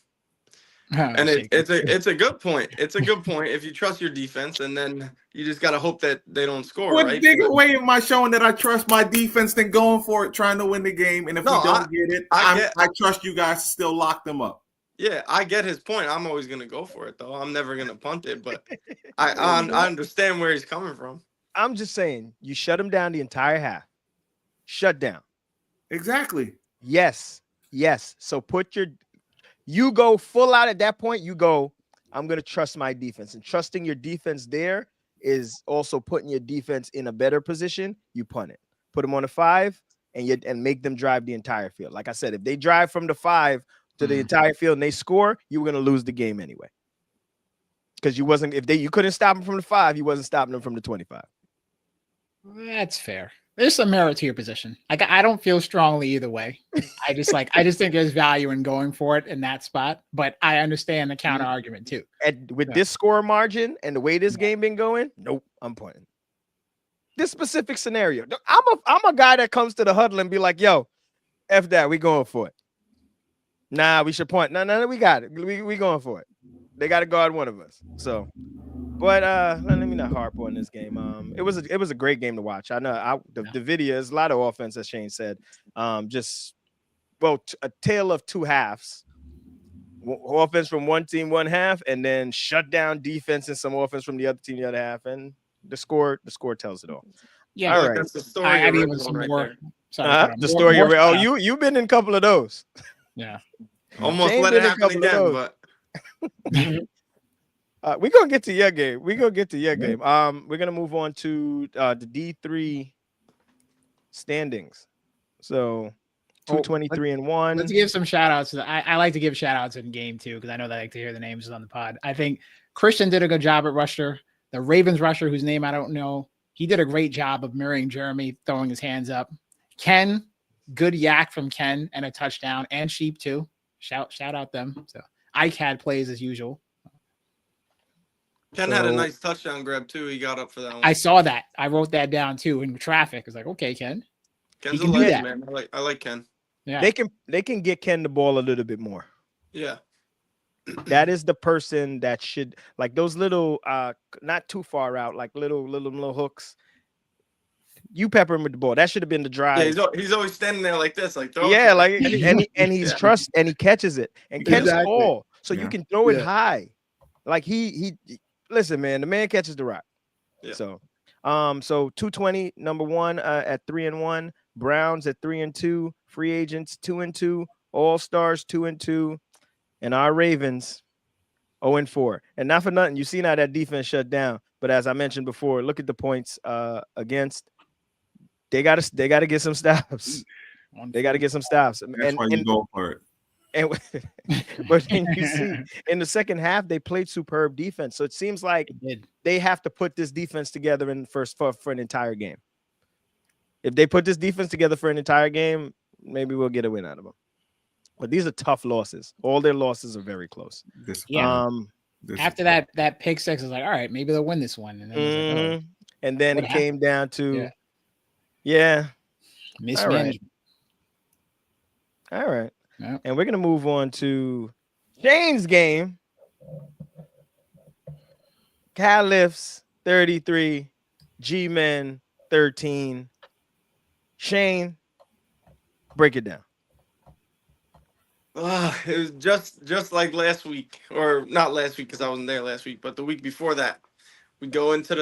it's a good point. It's a good point if you trust your defense, and then you just gotta hope that they don't score. What right? bigger way am I showing that I trust my defense than going for it, trying to win the game? And if we don't get it, I trust you guys to still lock them up. Yeah, I get his point. I'm always gonna go for it though. I'm never gonna punt it, but I understand where he's coming from. I'm just saying, you shut him down the entire half. Shut down. Exactly. Yes. So you go full out at that point. You go, I'm going to trust my defense. And trusting your defense there is also putting your defense in a better position. You punt it. Put them on a 5 and make them drive the entire field. Like I said, if they drive from the 5 to the entire field and they score, you were going to lose the game anyway. Because you couldn't stop them from the 5, you wasn't stopping them from the 25. That's fair. There's some merit to your position. I don't feel strongly either way. I just think there's value in going for it in that spot, but I understand the counter argument too. And with this score margin and the way this game been going, nope, I'm punting. this specific scenario. I'm a guy that comes to the huddle and be like, yo, F that, we going for it. Nah, we should point. No, we got it. We going for it. They got to guard one of us. So, but let me not harp on this game. It was a great game to watch. I know the video is a lot of offense, as Shane said. Just a tale of two halves. Offense from one team, one half, and then shut down defense and some offense from the other team, the other half, and the score tells it all. Yeah, all right. That's the story. I of even Redzone some right more. there. Sorry, The story. Oh, you've been in a couple of those. Yeah. Almost Shane let been it in a happen couple of again, those. but We're gonna get to your game. We're gonna move on to the D3 standings. So 223-1. Let's give some shout outs. I like to give shout outs in game too, because I know that I like to hear the names on the pod. I think Christian did a good job at rusher. The Ravens rusher, whose name I don't know, he did a great job of mirroring Jeremy, throwing his hands up. Ken, good yak from Ken and a touchdown, and Sheep too. Shout out them. So ICAD plays as usual. Ken had a nice touchdown grab too. He got up for that one. I saw that. I wrote that down too in traffic. I was like, okay, Ken. Ken's can a do legend, that. man. I like Ken. Yeah. They can get Ken the ball a little bit more. Yeah. That is the person that should, like, those little not too far out, like little hooks. You pepper him with the ball. That should have been the drive. Yeah, he's always standing there like this, like throw yeah, it. like and he's trust and he catches it. And Ken's tall, so you can throw it high. Like he listen, man, the man catches the rock. Yeah. So 220, number one at 3-1, Browns at 3-2, free agents 2-2, all stars 2-2, and our Ravens 0-4. And not for nothing, you see now that defense shut down. But as I mentioned before, look at the points against. They gotta get some stops. They gotta get some stops. That's why you go for it. And but then you see in the second half they played superb defense. So it seems like they have to put this defense together in for an entire game. If they put this defense together for an entire game, maybe we'll get a win out of them. But these are tough losses. All their losses are very close. After that pick six, I was like, all right, maybe they'll win this one. And then, and then it came down to mismanagement. All right. Yep. And we're gonna move on to Shane's game. CALIPHS 33, G-Men 13. Shane, break it down. It was just like last week, or not last week because I wasn't there last week, but the week before that. We go into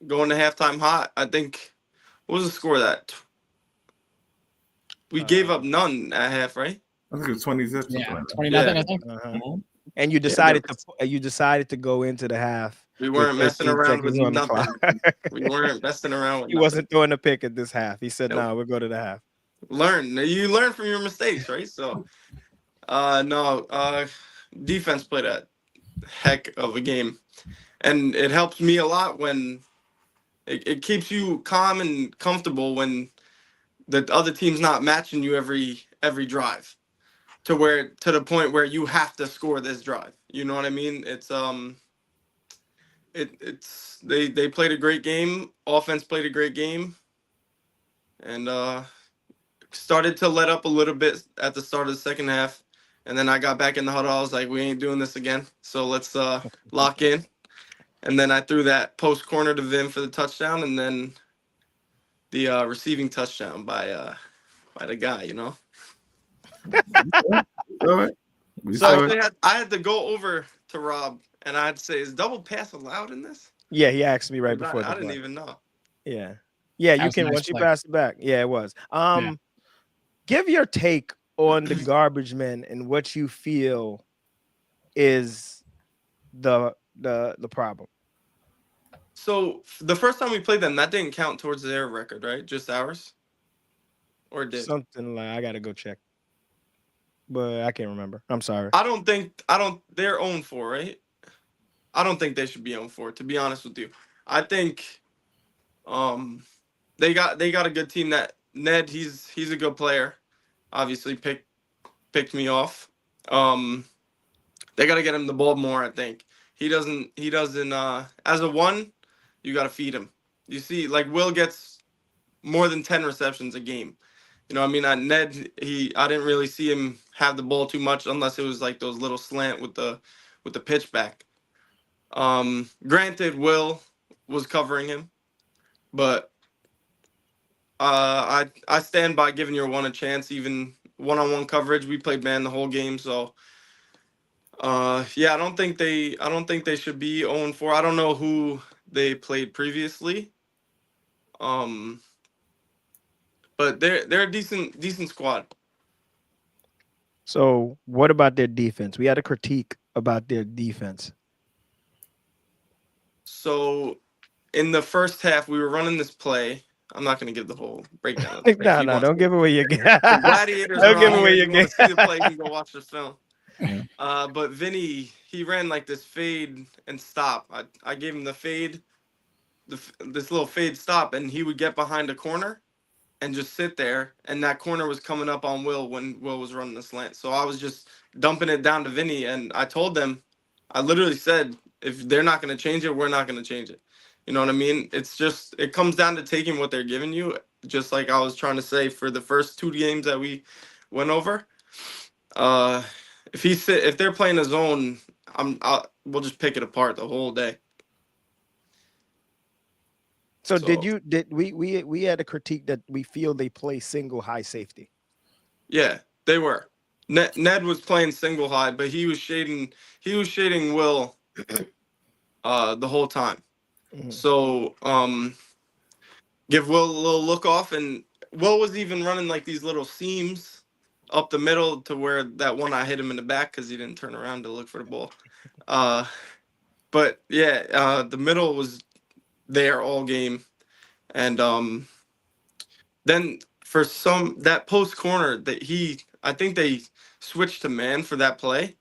halftime hot. I think, what was the score of that? We gave up none at half, right? I think it was 20 zips. Yeah, 20-0, I think. And you decided to go into the half. We weren't messing around with nothing. We weren't messing around with He wasn't throwing a pick at this half. He said, "No, we'll go to the half." You learn from your mistakes, right? So defense played a heck of a game, and it helps me a lot when it keeps you calm and comfortable when the other team's not matching you every drive to the point where you have to score this drive. You know what I mean? It's they played a great game. Offense played a great game, and started to let up a little bit at the start of the second half. And then I got back in the huddle. I was like, we ain't doing this again. So let's lock in. And then I threw that post corner to Vim for the touchdown, and then the receiving touchdown by the guy, you know. So I had to go over to Rob, and I had to say, is double pass allowed in this? Yeah, he asked me right before. I didn't even know. Yeah, you can once you pass it back. Yeah, it was. Give your take on the garbage men and what you feel is the problem. So the first time we played them, that didn't count towards their record, right? Just ours, or did something like I gotta go check, but I can't remember. I'm sorry. They're 0-4, right? I don't think they should be 0-4. To be honest with you, I think they got a good team. That Ned, he's a good player. Obviously, picked me off. They got to get him the ball more. I think he doesn't. As a one, you got to feed him. You see, like Will gets more than 10 receptions a game. You know what I mean? Ned, I didn't really see him have the ball too much unless it was like those little slant with the pitch back. Granted, was covering him, but I stand by giving your one a chance, even one-on-one coverage. We played man the whole game, so yeah, I don't think they should be 0-4. I don't know who they played previously. But they're a decent squad. So what about their defense? We had a critique about their defense. So in the first half, we were running this play. I'm not going to give the whole breakdown. No, don't give away your game. The Gladiators don't are give on away here. your If you want to game. see the play, you can go watch the film. Yeah. But Vinny, he ran like this fade and stop. I gave him the fade, this little fade stop, and he would get behind a corner and just sit there. And that corner was coming up on Will when Will was running the slant. So I was just dumping it down to Vinny, and I told them, I literally said, if they're not going to change it, we're not going to change it. You know what I mean? It comes down to taking what they're giving you, just like I was trying to say for the first 2 games that we went over. If they're playing a zone, we'll just pick it apart the whole day. So did we had a critique that we feel they play single high safety? Yeah, they were. Ned was playing single high, but he was shading Will the whole time. Mhm. So give Will a little look off, and Will was even running like these little seams up the middle to where that one I hit him in the back because he didn't turn around to look for the ball. But yeah, the middle was there all game, and then for that post corner I think they switched to man for that play,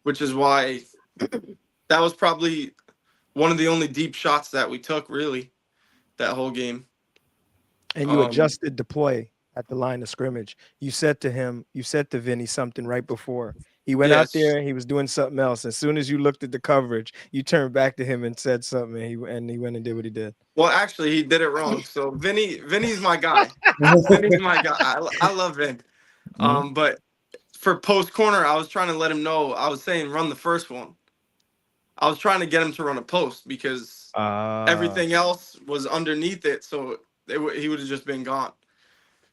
which is why that was probably one of the only deep shots that we took really that whole game. And you adjusted the play at the line of scrimmage. You said to Vinny something right before. He went out there, he was doing something else. As soon as you looked at the coverage, you turned back to him and said something, and he went and did what he did. Well, actually, he did it wrong. So Vinny's my guy. Vinny's my guy. I love Vin. But for post corner, I was trying to let him know. I was saying run the first one. I was trying to get him to run a post because everything else was underneath it, so he would have just been gone.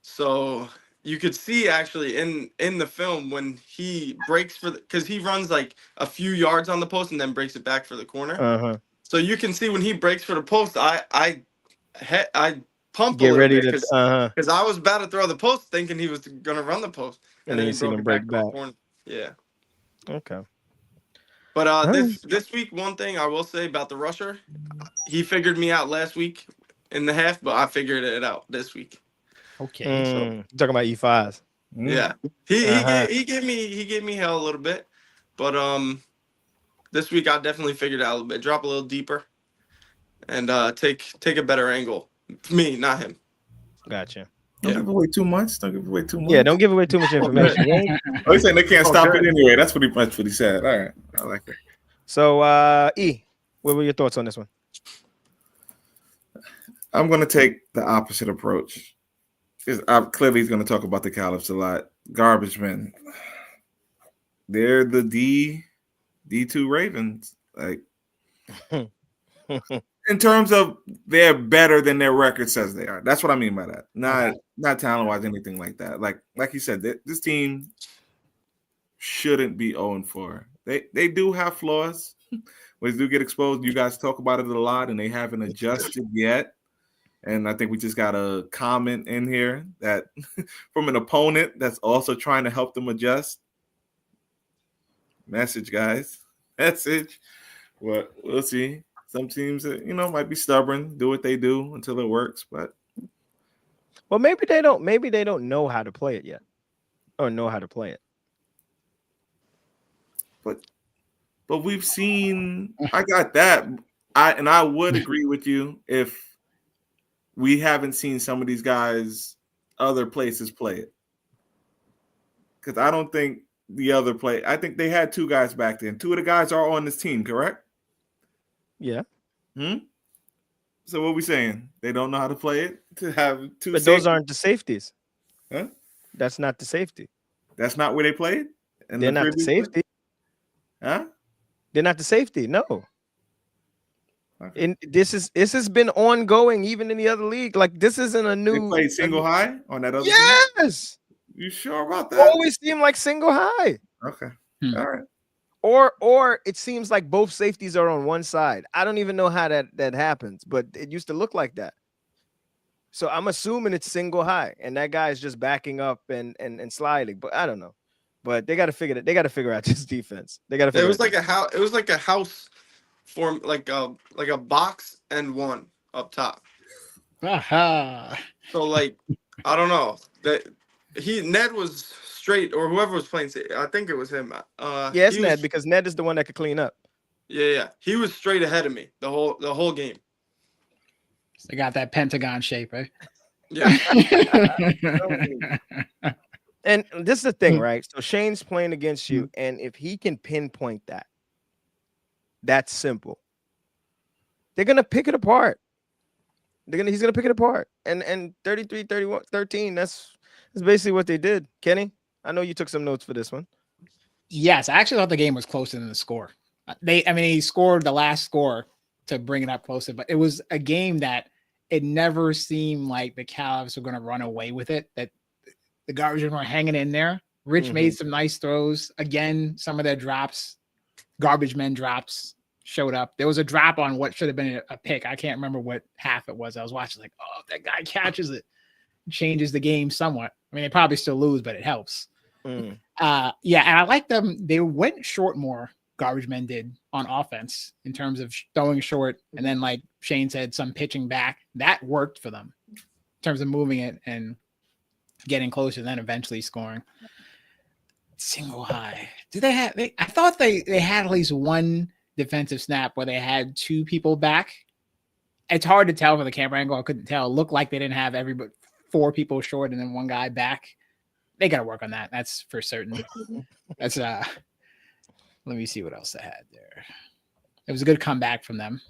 So you could see actually in the film when he breaks because he runs like a few yards on the post and then breaks it back for the corner. So you can see when he breaks for the post, I pump get ready to because I was about to throw the post thinking he was gonna run the post, and then he broke it back to the corner. Yeah. Okay. But this week, one thing I will say about the rusher, he figured me out last week in the half, but I figured it out this week. Okay. So talking about E5s. Yeah, he gave me hell a little bit, but this week I definitely figured it out a little bit. Drop a little deeper, and take a better angle. Me, not him. Gotcha. Don't give away too much. Yeah, don't give away too much information. Oh, he's saying they can't stop it anyway. That's what he said. All right, I like it. So, E, what were your thoughts on this one? I'm going to take the opposite approach. Clearly, he's going to talk about the CALIPHS a lot. Garbage men. They're the D2 Ravens. Like, in terms of they're better than their record says they are. That's what I mean by that. Not talent-wise, anything like that. Like you said, this team shouldn't be 0-4. They do have flaws. When they do get exposed, you guys talk about it a lot, and they haven't adjusted yet. And I think we just got a comment in here that from an opponent that's also trying to help them adjust. Message, guys. Message. Well, we'll see. Some teams, might be stubborn, do what they do until it works. But maybe they don't. Maybe they don't know how to play it yet, or know how to play it. But we've seen. I got that. I would agree with you if we haven't seen some of these guys other places play it, because I don't think the other play. I think they had 2 guys back then. 2 of the guys are on this team, correct? Yeah. So what we saying? They don't know how to play it to have two. But those aren't the safeties. Huh? That's not the safety. That's not where they played. They're not the safety. Huh? They're not the safety. No. Okay. And this has been ongoing even in the other league. Like this isn't a new. They played single high on that other. Yes. Team? You sure about that? Always seem like single high. Okay. All right. Or it seems like both safeties are on one side. I don't even know how that happens, but it used to look like that. So I'm assuming it's single high, and that guy is just backing up and sliding. But I don't know. But they got to figure it. They got to figure out this defense. They got to. It was like a house. It was like a house form, like a box and one up top. Aha. So like I don't know that Ned was straight, or whoever was playing. I think it was him. Yeah, it's Ned because Ned is the one that could clean up. Yeah. He was straight ahead of me the whole game. They got that pentagon shape, right? Yeah. And this is the thing, right? So Shane's playing against you, and if he can pinpoint that, that's simple. They're gonna pick it apart. He's gonna pick it apart. And 33, 31, 13, that's basically what they did. Kenny, I know you took some notes for this one. Yes, I actually thought the game was closer than the score. He scored the last score to bring it up closer, but it was a game that it never seemed like the CALIPHS were going to run away with it, that the garbage men were hanging in there. Rich made some nice throws. Again, some of their drops, garbage men drops showed up. There was a drop on what should have been a pick. I can't remember what half it was. I was watching like, oh, if that guy catches it, changes the game somewhat. I mean, they probably still lose, but it helps. And I like them. They went short more, garbage men did, on offense in terms of throwing short. And then, like Shane said, some pitching back. That worked for them in terms of moving it and getting closer, then eventually scoring. Single high. Do they have? I thought they had at least one defensive snap where they had two people back. It's hard to tell from the camera angle. I couldn't tell. It looked like they didn't have everybody, 4 people short and then one guy back. They got to work on that. That's for certain. That's let me see what else they had there. It was a good comeback from them.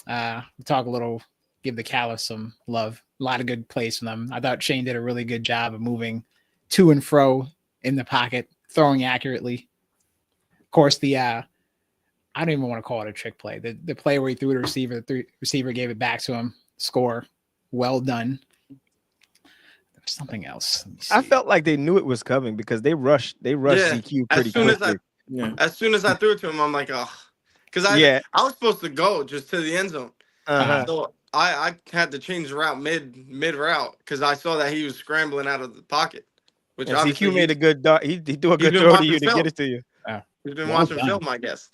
We'll talk a little, give the CALIPHS some love. A lot of good plays from them. I thought Shane did a really good job of moving to and fro in the pocket, throwing accurately. Of course, I don't even want to call it a trick play. The play where he threw to the receiver, the receiver gave it back to him. Score. Well done. There's something else. I felt like they knew it was coming because they rushed ZQ pretty quickly. As soon as I threw it to him, I'm like, oh, because I was supposed to go just to the end zone. So I had to change the route mid route because I saw that he was scrambling out of the pocket. Which ZQ made a good dart. He do a good throw to you to get it to you. He's been watching film, I guess.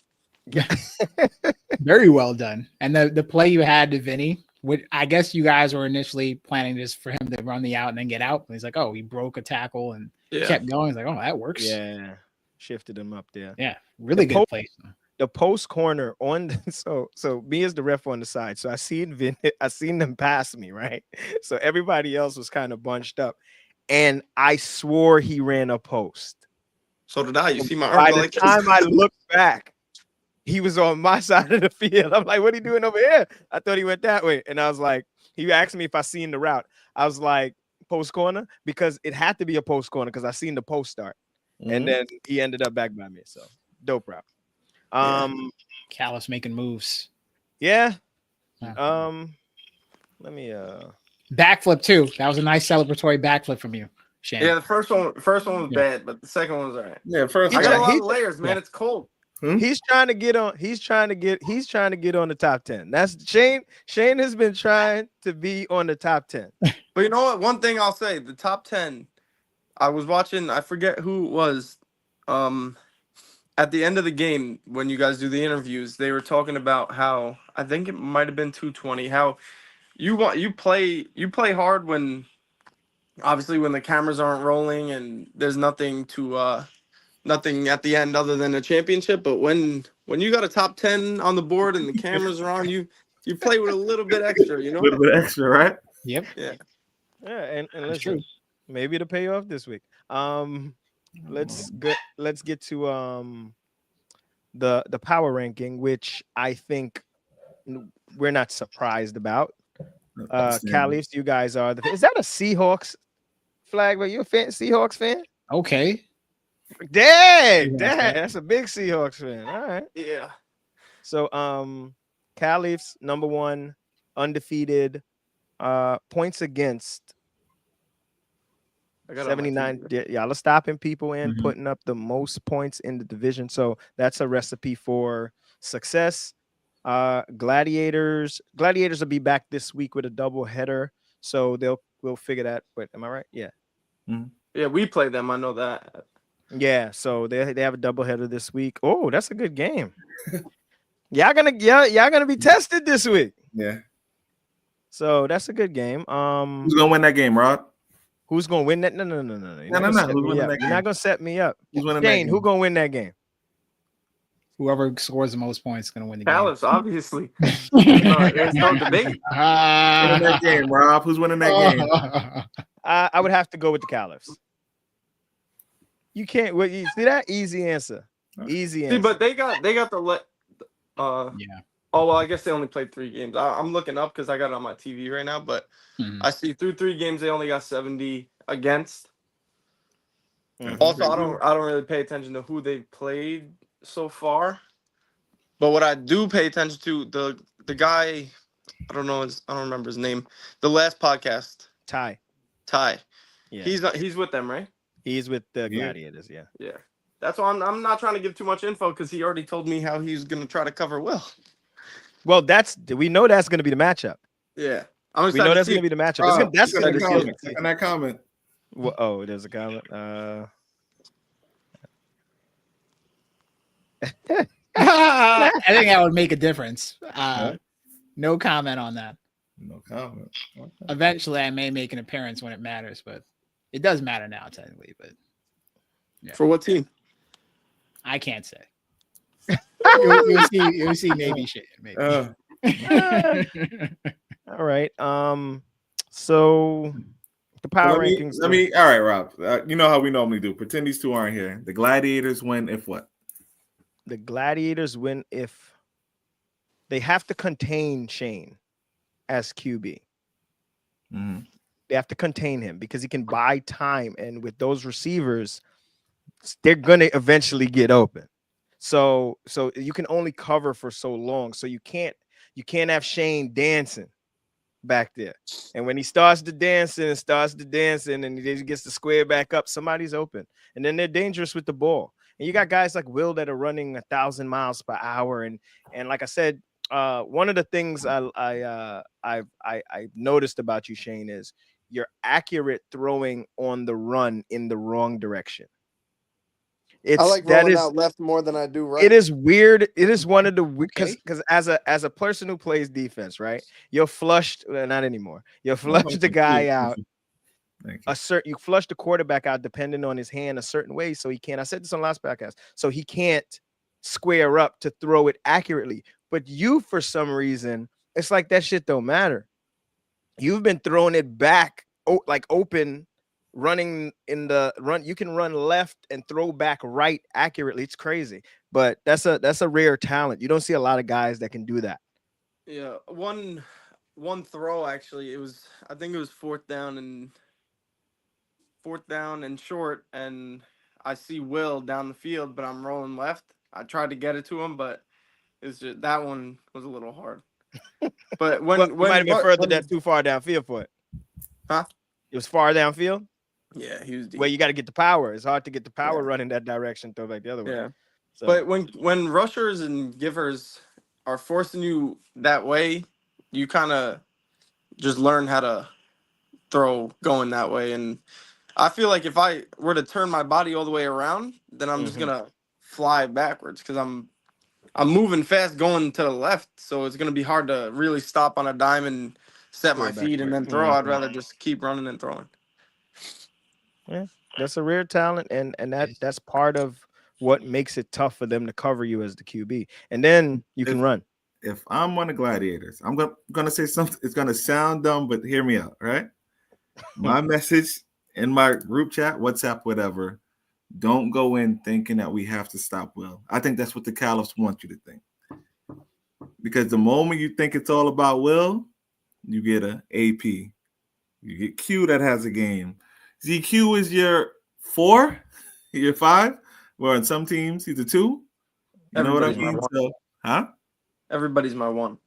Very well done. And the play you had to Vinny, which I guess you guys were initially planning this for him to run the out and then get out. And he's like, oh, he broke a tackle and kept going. He's like, oh, that works. Yeah. Shifted him up there. Yeah. Really good play. The post corner on so me as the ref on the side. So I seen them pass me, right? So everybody else was kind of bunched up. And I swore he ran a post. So did I. You see my arm. By the time I looked back, he was on my side of the field. I'm like, what are you doing over here? I thought he went that way. And I was like, he asked me if I seen the route. I was like, post corner, because it had to be a post corner because I seen the post start. And then he ended up back by me. So dope route. CALIPHS making moves. Yeah. Let me backflip too. That was a nice celebratory backflip from you, Shane. Yeah, the first one was bad, but the second one was all right. Yeah, first I got a lot of layers, man. It's cold. He's trying to get on. He's trying to get on the top 10. That's Shane. Shane has been trying to be on the top 10. But you know what? One thing I'll say: the top 10. I was watching. I forget who it was. At the end of the game, when you guys do the interviews, they were talking about how I think it might have been 220. How you play hard when obviously when the cameras aren't rolling and there's nothing at the end other than a championship. But when you got a top 10 on the board and the cameras are on, you play with a little bit extra, you know? A little bit extra, right? Yep. Yeah. Yeah, and listen, maybe it'll pay off this week. Let's get to the power ranking, which I think we're not surprised about. CALIPHS, you guys are is that a Seahawks flag? But you a Seahawks fan? Okay. Dang, that's a big Seahawks fan. All right. Yeah. So CALIPHS #1 undefeated, points against 79. Y'all are stopping people and putting up the most points in the division. So that's a recipe for success. Gladiators will be back this week with a double header. So we'll figure that. But am I right? Yeah. Yeah, we play them. I know that. Yeah, so they have a doubleheader this week. Oh, that's a good game. y'all gonna be tested this week. Yeah. So that's a good game. Who's gonna win that game, Rod? Who's gonna win that? No. You're not gonna set me up. Who's winning Shane, that game? who gonna win that game? Whoever scores the most points is gonna win the game. CALIPHS, obviously. There's no debate. Who's winning that game, Rob? Who's winning that game? I would have to go with the CALIPHS. You can't. Well, you see that easy answer. Easy answer. See, but they got the Yeah. Oh well, I guess they only played 3 games. I'm looking up because I got it on my TV right now, but I see through 3 games they only got 70 against. Also, I don't really pay attention to who they've played so far, but what I do pay attention to the guy, I don't remember his name. The last podcast, Ty. Yeah, he's with them, right? He's with the Gladiators. Yeah. Yeah. That's why I'm not trying to give too much info because he already told me how he's gonna try to cover Will. Well, we know that's gonna be the matchup. Yeah. We know that's gonna be the matchup. That's gonna be that comment. Well, oh, there's a comment. I think that would make a difference. No comment on that. No comment. Okay. Eventually, I may make an appearance when it matters, but it does matter now, technically. But yeah. For what team? I can't say. You'll see maybe shit. Maybe. All right. So the power rankings. All right, Rob. You know how we normally do. Pretend these two aren't here. The Gladiators win if what? The Gladiators win if they have to contain Shane as QB. They have to contain him because he can buy time, and with those receivers, they're gonna eventually get open. So you can only cover for so long. So you can't have Shane dancing back there. And when he starts to dancing and he gets the square back up, somebody's open. And then they're dangerous with the ball. And you got guys like Will that are running 1,000 miles per hour. And like I said, one of the things I noticed about you, Shane, is you're accurate throwing on the run in the wrong direction. I like rolling out left more than I do right. It is weird. It is one of the because as a person who plays defense, right? You're flushed, not anymore. You flush the guy out. You flush the quarterback out depending on his hand a certain way, so he can't. I said this on last podcast, so he can't square up to throw it accurately. But you, for some reason, it's like that shit don't matter. You've been throwing it back, like open. Running in the run, you can run left and throw back right accurately. It's crazy, but that's a rare talent. You don't see a lot of guys that can do that. Yeah, one throw actually. I think it was fourth down and short, and I see Will down the field, but I'm rolling left. I tried to get it to him, but it's just that one was a little hard. But when might have been further than too far downfield for it. Huh? It was far downfield. Yeah, he was deep. Well, you got to get the power. It's hard to get the power running that direction, throw back the other way. Yeah. So. But when rushers and givers are forcing you that way, you kind of just learn how to throw going that way. And I feel like if I were to turn my body all the way around, then I'm just gonna fly backwards because I'm moving fast going to the left, so it's gonna be hard to really stop on a dime and set my feet and then throw. I'd rather just keep running and throwing. Yeah, that's a rare talent, and that's part of what makes it tough for them to cover you as the QB. And then you can run. If I'm one of the Gladiators, I'm gonna say something. It's gonna sound dumb, but hear me out, right? My message in my group chat, WhatsApp, whatever. Don't go in thinking that we have to stop Will. I think that's what the CALIPHS want you to think. Because the moment you think it's all about Will, you get a AP. You get Q that has a game. ZQ is your 4, your 5. Well, in some teams, he's a 2. You know what I mean? So, huh? Everybody's my 1.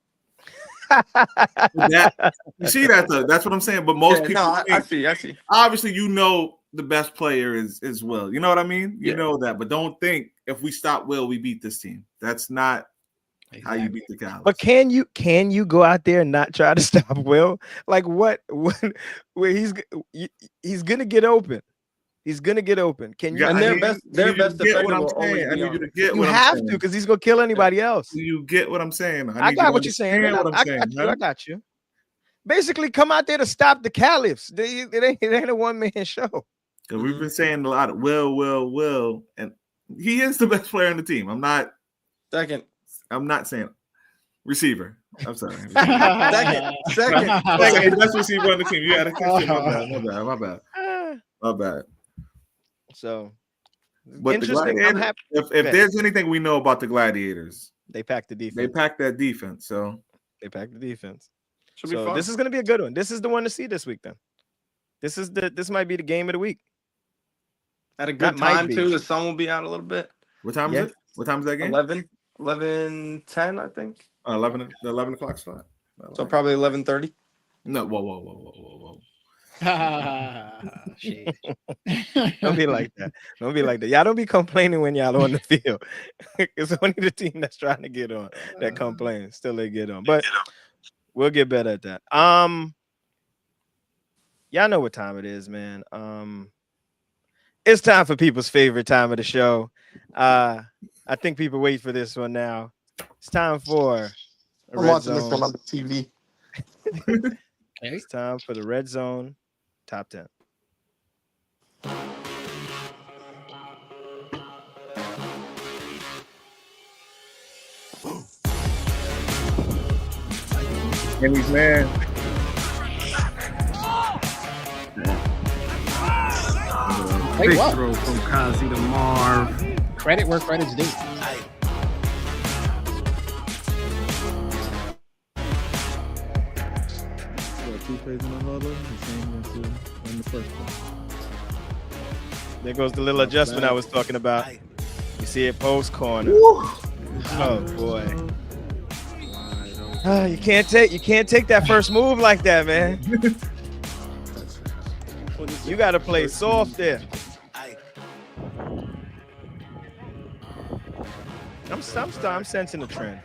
You see that's what I'm saying. But most people, I see. Obviously, you know the best player is Will. You know what I mean? You know that, but don't think if we stop Will, we beat this team. That's not how you beat the Caliphs. But can you go out there and not try to stop Will? Like what where he's gonna get open. He's gonna get open. Can you? And their best defender will always be on. You have to, because he's gonna kill anybody else. You get what I'm saying? I got what you're saying. I got you. Basically, come out there to stop the Caliphs. It ain't a one-man show. Because we've been saying a lot of Will, and he is the best player on the team. I'm not saying receiver. I'm sorry. Second. Best receiver on the team. You had a my bad. So, but interesting. If there's anything we know about the Gladiators, they pack the defense. They pack that defense. So they pack the defense. Should be fun. This is going to be a good one. This is the one to see this week. Then this might be the game of the week. At a good time too. The sun will be out a little bit. What time is it? What time is that game? 11:10, I think. 11 o'clock slot. So probably 11:30. No, whoa. Don't be like that. Y'all don't be complaining when y'all on the field. It's only the team that's trying to get on that complains. Still they get on. But we'll get better at that. Y'all know what time it is, man. It's time for people's favorite time of the show. I think people wait for this one now. It's time for I'm watching this one on the TV. It's time for the Red Zone Top 10. Kenny's man. Big throw from Kazi to Marv. Credit where credit's due. There goes the little adjustment I was talking about. You see it post corner. Oh boy. You can't take that first move like that, man. You got to play soft there. I'm sensing the trend.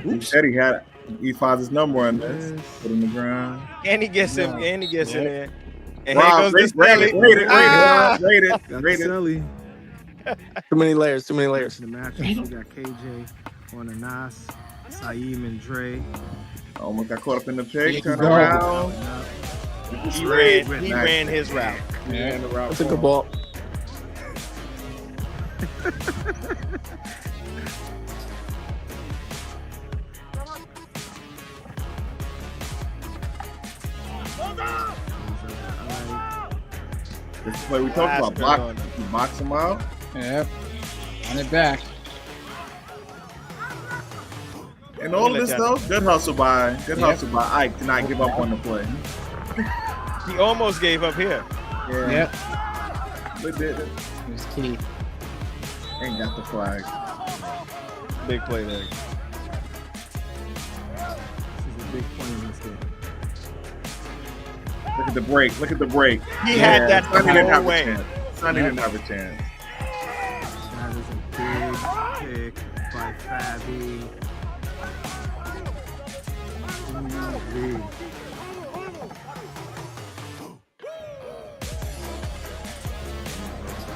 He said he had E5's number on this. Put in the ground. And he gets him. And he gets in there. And wow, here goes rate it. Too many layers. In the matchup, we got KJ on the Nas, Saeem and Dre. Almost got caught up in the pick. Turn around. He ran his route. Yeah, that's a good ball. This is what we talked about. Box him out. Yep. Run it back. And all this though, good hustle by Ike to not give up on the play. He almost gave up here. Yeah. Yep. But did it. It was key. Ain't got the flag. Big play there. This is a big point in this game. Look at the break. He had that the whole way. Sonny didn't have a chance. That is a big pick by Fabi.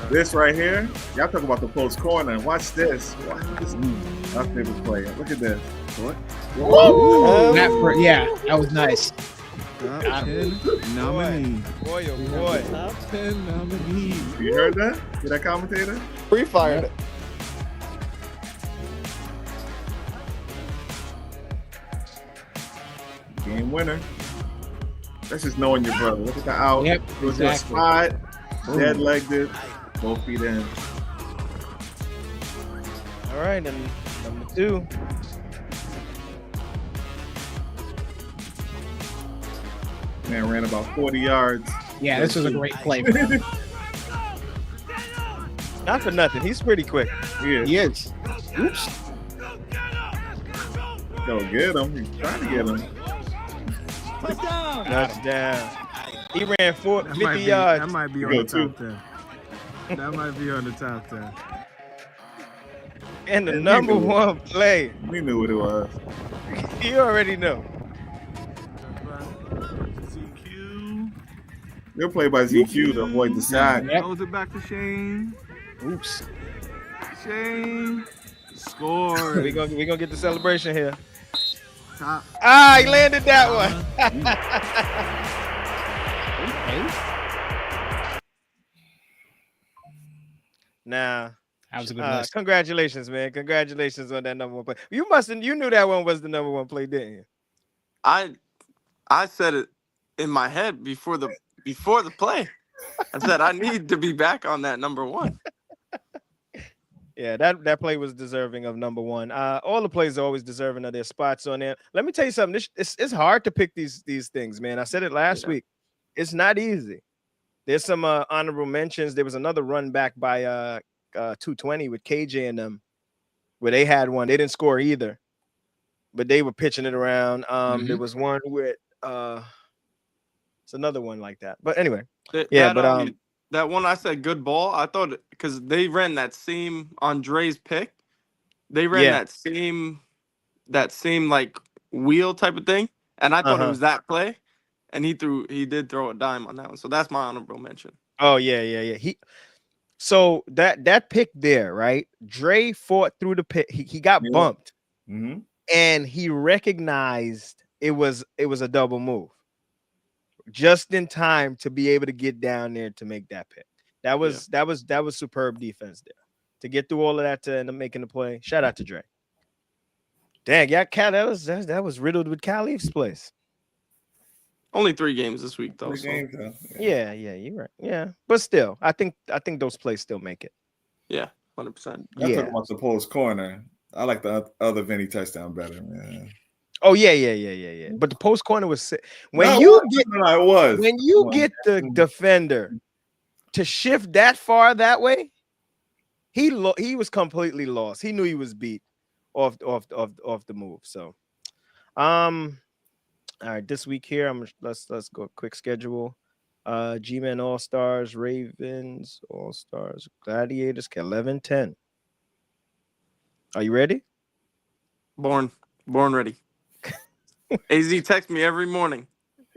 This right here, y'all talk about the post corner. Watch this. My favorite player. Look at this. What? That was nice. Top 10 nominee. Boy, oh boy. Top 10 nominee. You heard that? Hear that commentator? Free fired it. Game winner. That's just knowing your brother. Look at the out. Yep, It was a spot. Dead legged it. Both feet in. All right, and number 2. Man ran about 40 yards. Yeah, this was a great play. Not for nothing. He's pretty quick. He is. Oops. Go get him. He's trying to get him. Touchdown. He ran 50 yards. That might be on the top 10. That might be on the top 10. And the number one play. We knew what it was. You already know. ZQ. They'll play by ZQ to avoid the sack. Throws it back to Shane. Oops. Shane scores. We gonna get the celebration here. Top. Ah, he landed that one. Now, that was a good list. Congratulations, man. Congratulations on that number one play. You knew that one was the number one play, didn't you? I said it in my head before the play. I said I need to be back on that number one. Yeah, that play was deserving of number one. All the plays are always deserving of their spots on there. Let me tell you something. It's hard to pick these things, man. I said it last week. It's not easy. There's some honorable mentions. There was another run back by 220 with KJ and them, where they had one. They didn't score either, but they were pitching it around. There was one with it's another one like that. But anyway, that one I said good ball. I thought because they ran that same on Dre's pick, they ran that same like wheel type of thing, and I thought it was that play, and he did throw a dime on that one. So that's my honorable mention. Oh yeah. So that pick there, right? Dre fought through the pit. He got bumped, and he recognized it was a double move, just in time to be able to get down there to make that pick. That was superb defense there to get through all of that to end up making the play. Shout out to Dre. Dang, yeah, Cal, that was riddled with CALIPHS plays. Only 3 games this week though. Yeah, you're right. Yeah, but still, I think those plays still make it. Yeah, 100%. I talk about the post corner. I like the other Vinny touchdown better, man. Oh yeah. But the post corner was sick. When you get the defender to shift that far that way, he was completely lost. He knew he was beat off the move. So, all right, this week here, let's go a quick schedule. G-Men All-Stars, Ravens, All-Stars, Gladiators, 11-10. Are you ready? Born ready. AZ texts me every morning.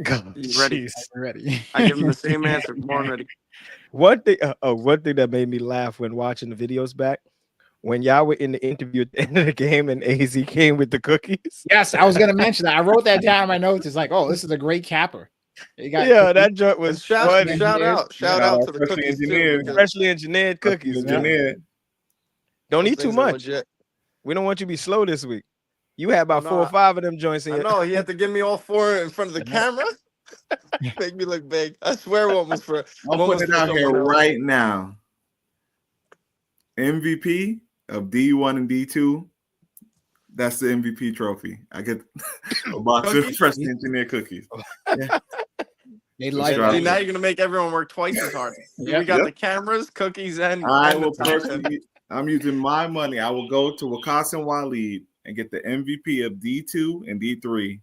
You ready? Ready. I give him the same answer. Born ready. One thing that made me laugh when watching the videos back, when y'all were in the interview at the end of the game and AZ came with the cookies. Yes, I was going to mention that. I wrote that down in my notes. It's like, oh, this is a great capper. That joint was shout out to the cookies freshly engineered cookies. Don't eat too much. We don't want you to be slow this week. You had about 4 or 5 of them joints in. I know he had to give me all 4 in front of the camera. Make me look big. I swear one was for. I'm putting it out here right now. MVP of D1 and D2. That's the MVP trophy. I get a box of freshly engineered cookies. Yeah. They like it. See, now you're gonna make everyone work twice as hard. We got the cameras, cookies, and I'm using my money. I will go to Wakas and Waleed and get the MVP of D2 and D3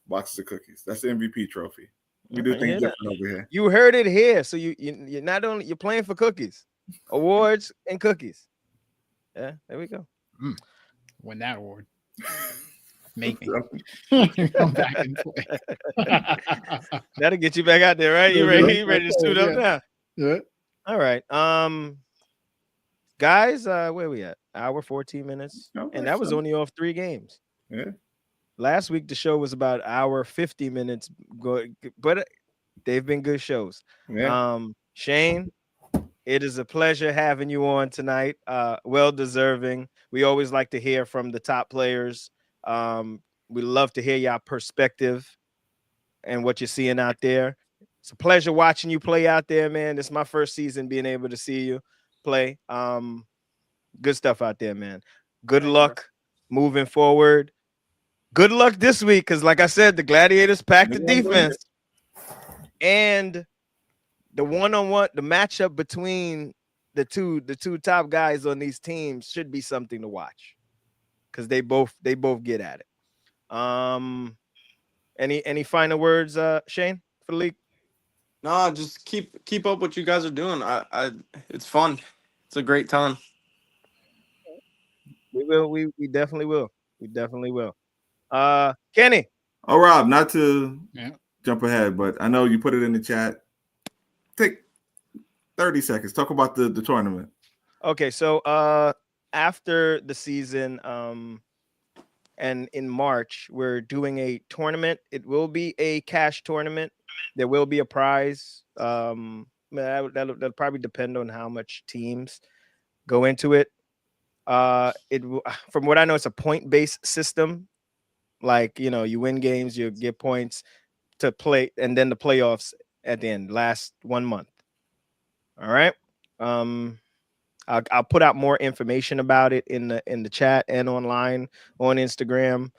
boxes of cookies. That's the MVP trophy. We do things different over here. You heard it here. So you're not only you're playing for cookies, awards, and cookies. Yeah, there we go. Win that award. Make me come back and play. That'll get you back out there, right? You ready to suit up now? Yeah. All right. Guys, where we at? Hour 14 minutes. And that was only off 3 games. Yeah. Last week the show was about hour 50 minutes, but they've been good shows. Yeah. Shane, it is a pleasure having you on tonight. Well deserving. We always like to hear from the top players. We love to hear your perspective and what you're seeing out there. It's a pleasure watching you play out there, man. This is my first season being able to see you play. Good stuff out there, man. Good luck moving forward. Good luck this week, because like I said, the Gladiators packed the defense. and the one-on-one, the matchup between the two top guys on these teams should be something to watch because they both get at it. Any final words, Shane, for the league? No, just keep up what you guys are doing. It's fun. It's a great time. We will. We definitely will. We definitely will. Kenny. Oh, Rob, not to jump ahead, but I know you put it in the chat. Take 30 seconds. Talk about the tournament. Okay, so after the season, and in March, we're doing a tournament. It will be a cash tournament. There will be a prize. That'll probably depend on how much teams go into it. From what I know, it's a point-based system. Like, you win games, you get points to play, and then the playoffs at the end, last 1 month. All right. I'll put out more information about it in the chat and online on Instagram,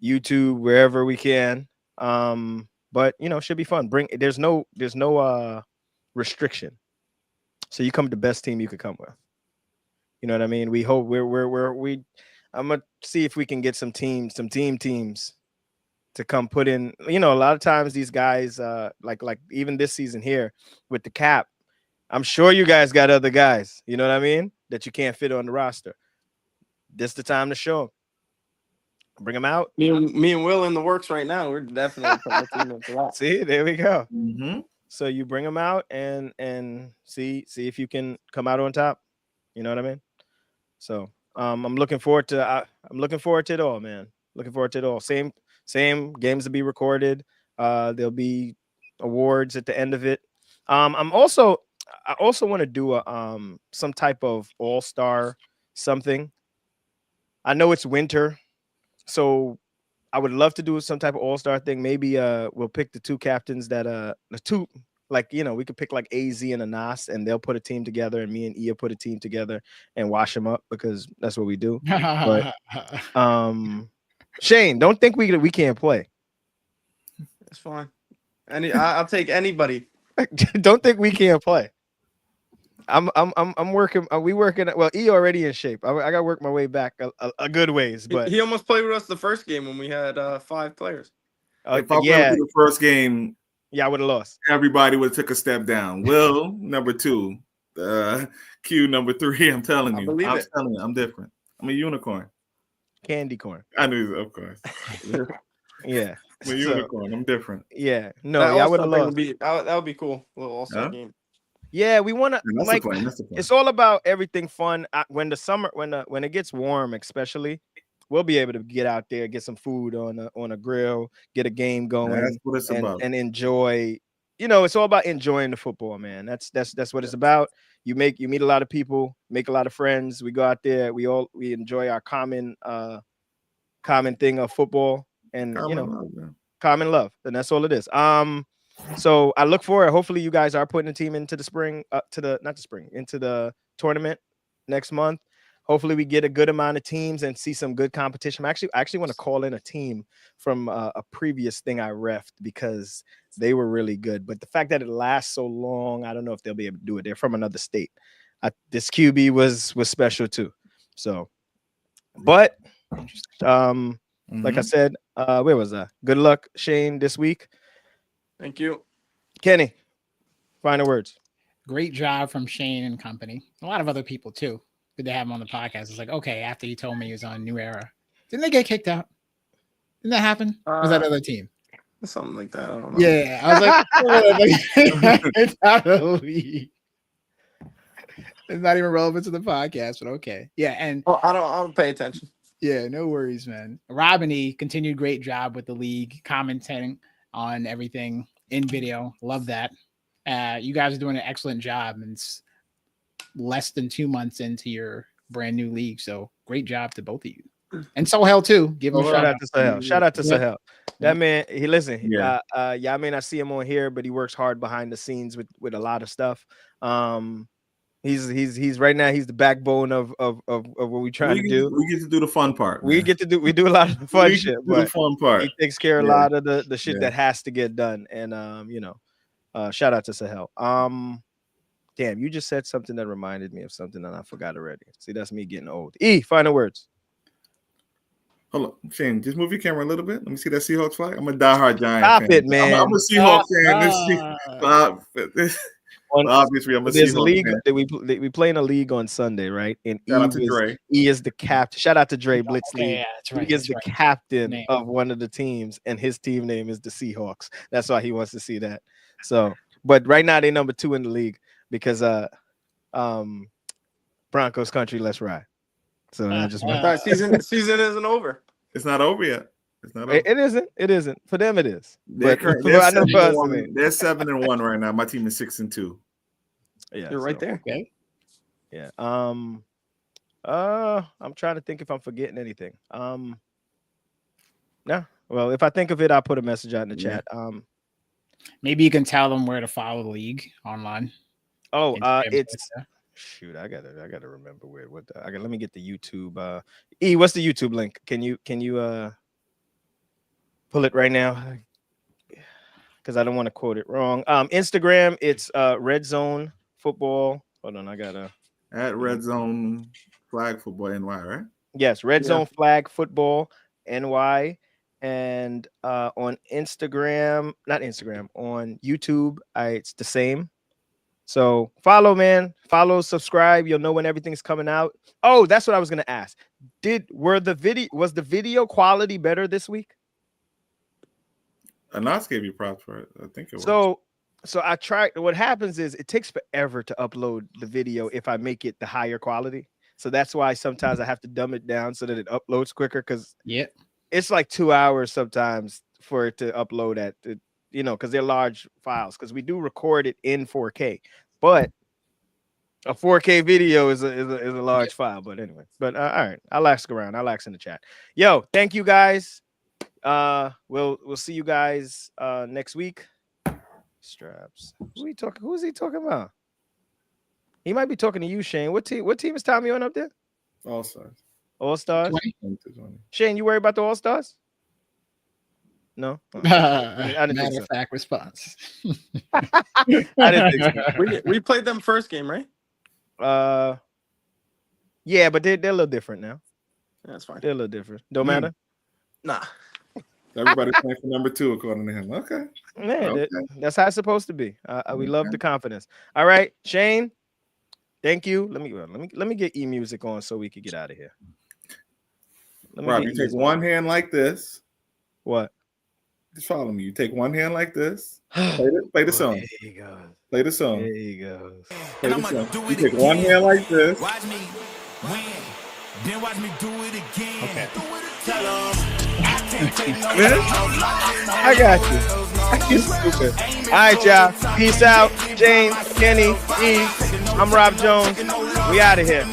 YouTube, wherever we can. But should be fun. There's no restriction. So you come with the best team you could come with. You know what I mean? We hope I'm gonna see if we can get some teams to come put in. A lot of times these guys, like even this season here with the cap, I'm sure you guys got other guys, you know what I mean, that you can't fit on the roster. This the time to show them. Bring them out. Me and Will in the works right now. We're definitely putting the team into that. See, there we go. Mm-hmm. So you bring them out and see if you can come out on top. You know what I mean? So I'm looking forward to it all, man. Looking forward to it all. Same games to be recorded. There'll be awards at the end of it. I also want to do some type of all-star something. I know it's winter, so I would love to do some type of all-star thing. Maybe we'll pick the two captains that we could pick like AZ and Anas, and they'll put a team together, and me and Ia put a team together and wash them up because that's what we do. But Shane, don't think we can't play. It's fine. I'll take anybody. Don't think we can't play. I'm working. We working. Well, E already in shape. I got to work my way back a good ways. But he almost played with us the first game when we had 5 players. If I played the first game, I would have lost. Everybody would have took a step down. Will number 2, Q number 3. I'm telling you, I'm different. I'm a unicorn. Candy corn. I knew, of course. Yeah. I'm a unicorn. I'm different. Yeah. No, I would have lost. That would be cool. A little all-star game. Yeah, we want to. Like, that's the plan. It's all about everything fun. When the summer, when it gets warm, especially, we'll be able to get out there, get some food on a grill, get a game going. That's what it's about. And enjoy. It's all about enjoying the football, man. That's what it's about. You meet a lot of people, make a lot of friends. We go out there. We enjoy our common thing of football, and common love, and that's all it is. So I look forward. Hopefully, you guys are putting a team into into the tournament next month. Hopefully, we get a good amount of teams and see some good competition. I actually want to call in a team from a previous thing I refed because they were really good. But the fact that it lasts so long, I don't know if they'll be able to do it. They're from another state. This QB was special too. So, but like I said, where was I? Good luck, Shane, this week. Thank you. Kenny, final words. Great job from Shane and company. A lot of other people too. Good to have him on the podcast. It's like, okay, after he told me he was on New Era, didn't they get kicked out? Didn't that happen? Was that other team? Something like that. I don't know. Yeah, I was like, it's out of the league. It's not even relevant to the podcast, but okay. Yeah, and I don't pay attention. Yeah, no worries, man. Rob and E continued great job with the league, commenting on everything in video. Love that. You guys are doing an excellent job, and it's less than 2 months into your brand new league. So great job to both of you. And Sohail too. Give him a shout out to Sohail. Shout out to Sohail. That man, he I may not see him on here, but he works hard behind the scenes with a lot of stuff. He's right now, he's the backbone of what we're trying to do. We get to do the fun part. We do a lot of the fun shit, but the fun part. He takes care of a lot of the shit that has to get done. And Shout out to Sahel. Damn, you just said something that reminded me of something that I forgot already. See, that's me getting old. Final words. Hold on, Shane, just move your camera a little bit. Let me see that Seahawks flag. I'm a diehard Giant Stop fan. it, man. I'm a Seahawks fan. Obviously, I'm a Seahawks fan. We play in a league on Sunday, right? And Shout out to Dre. He is the captain. Shout out to Dre Blitz League. Yeah, that's right. He is the captain of one of the teams, and his team name is the Seahawks. That's why he wants to see that. So, but right now they're number 2 in the league because Broncos country, let's ride. So I just season isn't over. It's not over yet. It's not over. It isn't. It isn't. For them, it is. They're 7-1 right now. My team is 6-2. Yeah, you're right there. Okay. Yeah. I'm trying to think if I'm forgetting anything. No. Well, if I think of it, I'll put a message out in the chat. Maybe you can tell them where to follow the league online. Oh, it's shoot. I gotta remember let me get the YouTube. What's the YouTube link? Can you pull it right now? Because I don't want to quote it wrong. Instagram, it's Redzone Football. Hold on, I gotta at Redzone Flag Football NY, right? Yes, Redzone Flag Football NY. And on Instagram, not Instagram, on YouTube, it's the same. So follow, subscribe. You'll know when everything's coming out. Oh, that's what I was gonna ask. Was the video quality better this week? Anas gave you props for it. I think it was. So I tried. What happens is it takes forever to upload the video if I make it the higher quality. So that's why sometimes I have to dumb it down so that it uploads quicker. Because it's like 2 hours sometimes for it to upload at the, because they're large files. Because we do record it in 4K, but a 4K video is a large file. But anyway, all right, I'll ask around. I'll ask in the chat. Yo, thank you guys. We'll see you guys next week. Straps. Who's he talking about? He might be talking to you, Shane. What team is Tommy on up there? All Stars. All Stars. 20. Shane, you worry about the All Stars? No. I didn't think so. Fact response. I didn't think so. We played them first game, right? Yeah, but they're a little different now. That's fine. They're a little different. Don't matter. Nah. Everybody's playing for number 2 according to him. Okay. Man, that's how it's supposed to we love the confidence. All right, Shane. Thank you. Let me get music on so we can get out of here. Rob, you take one hand like this. What? Just follow me. You take one hand like this. Play the song. There you go. Play the song. There you go. Play the song. You take one hand like this. Watch me win. Then watch me do it again. Okay. Tell them I got you. You stupid. All right, y'all. Peace out. James, Kenny, E. I'm Rob Jones. We out of here.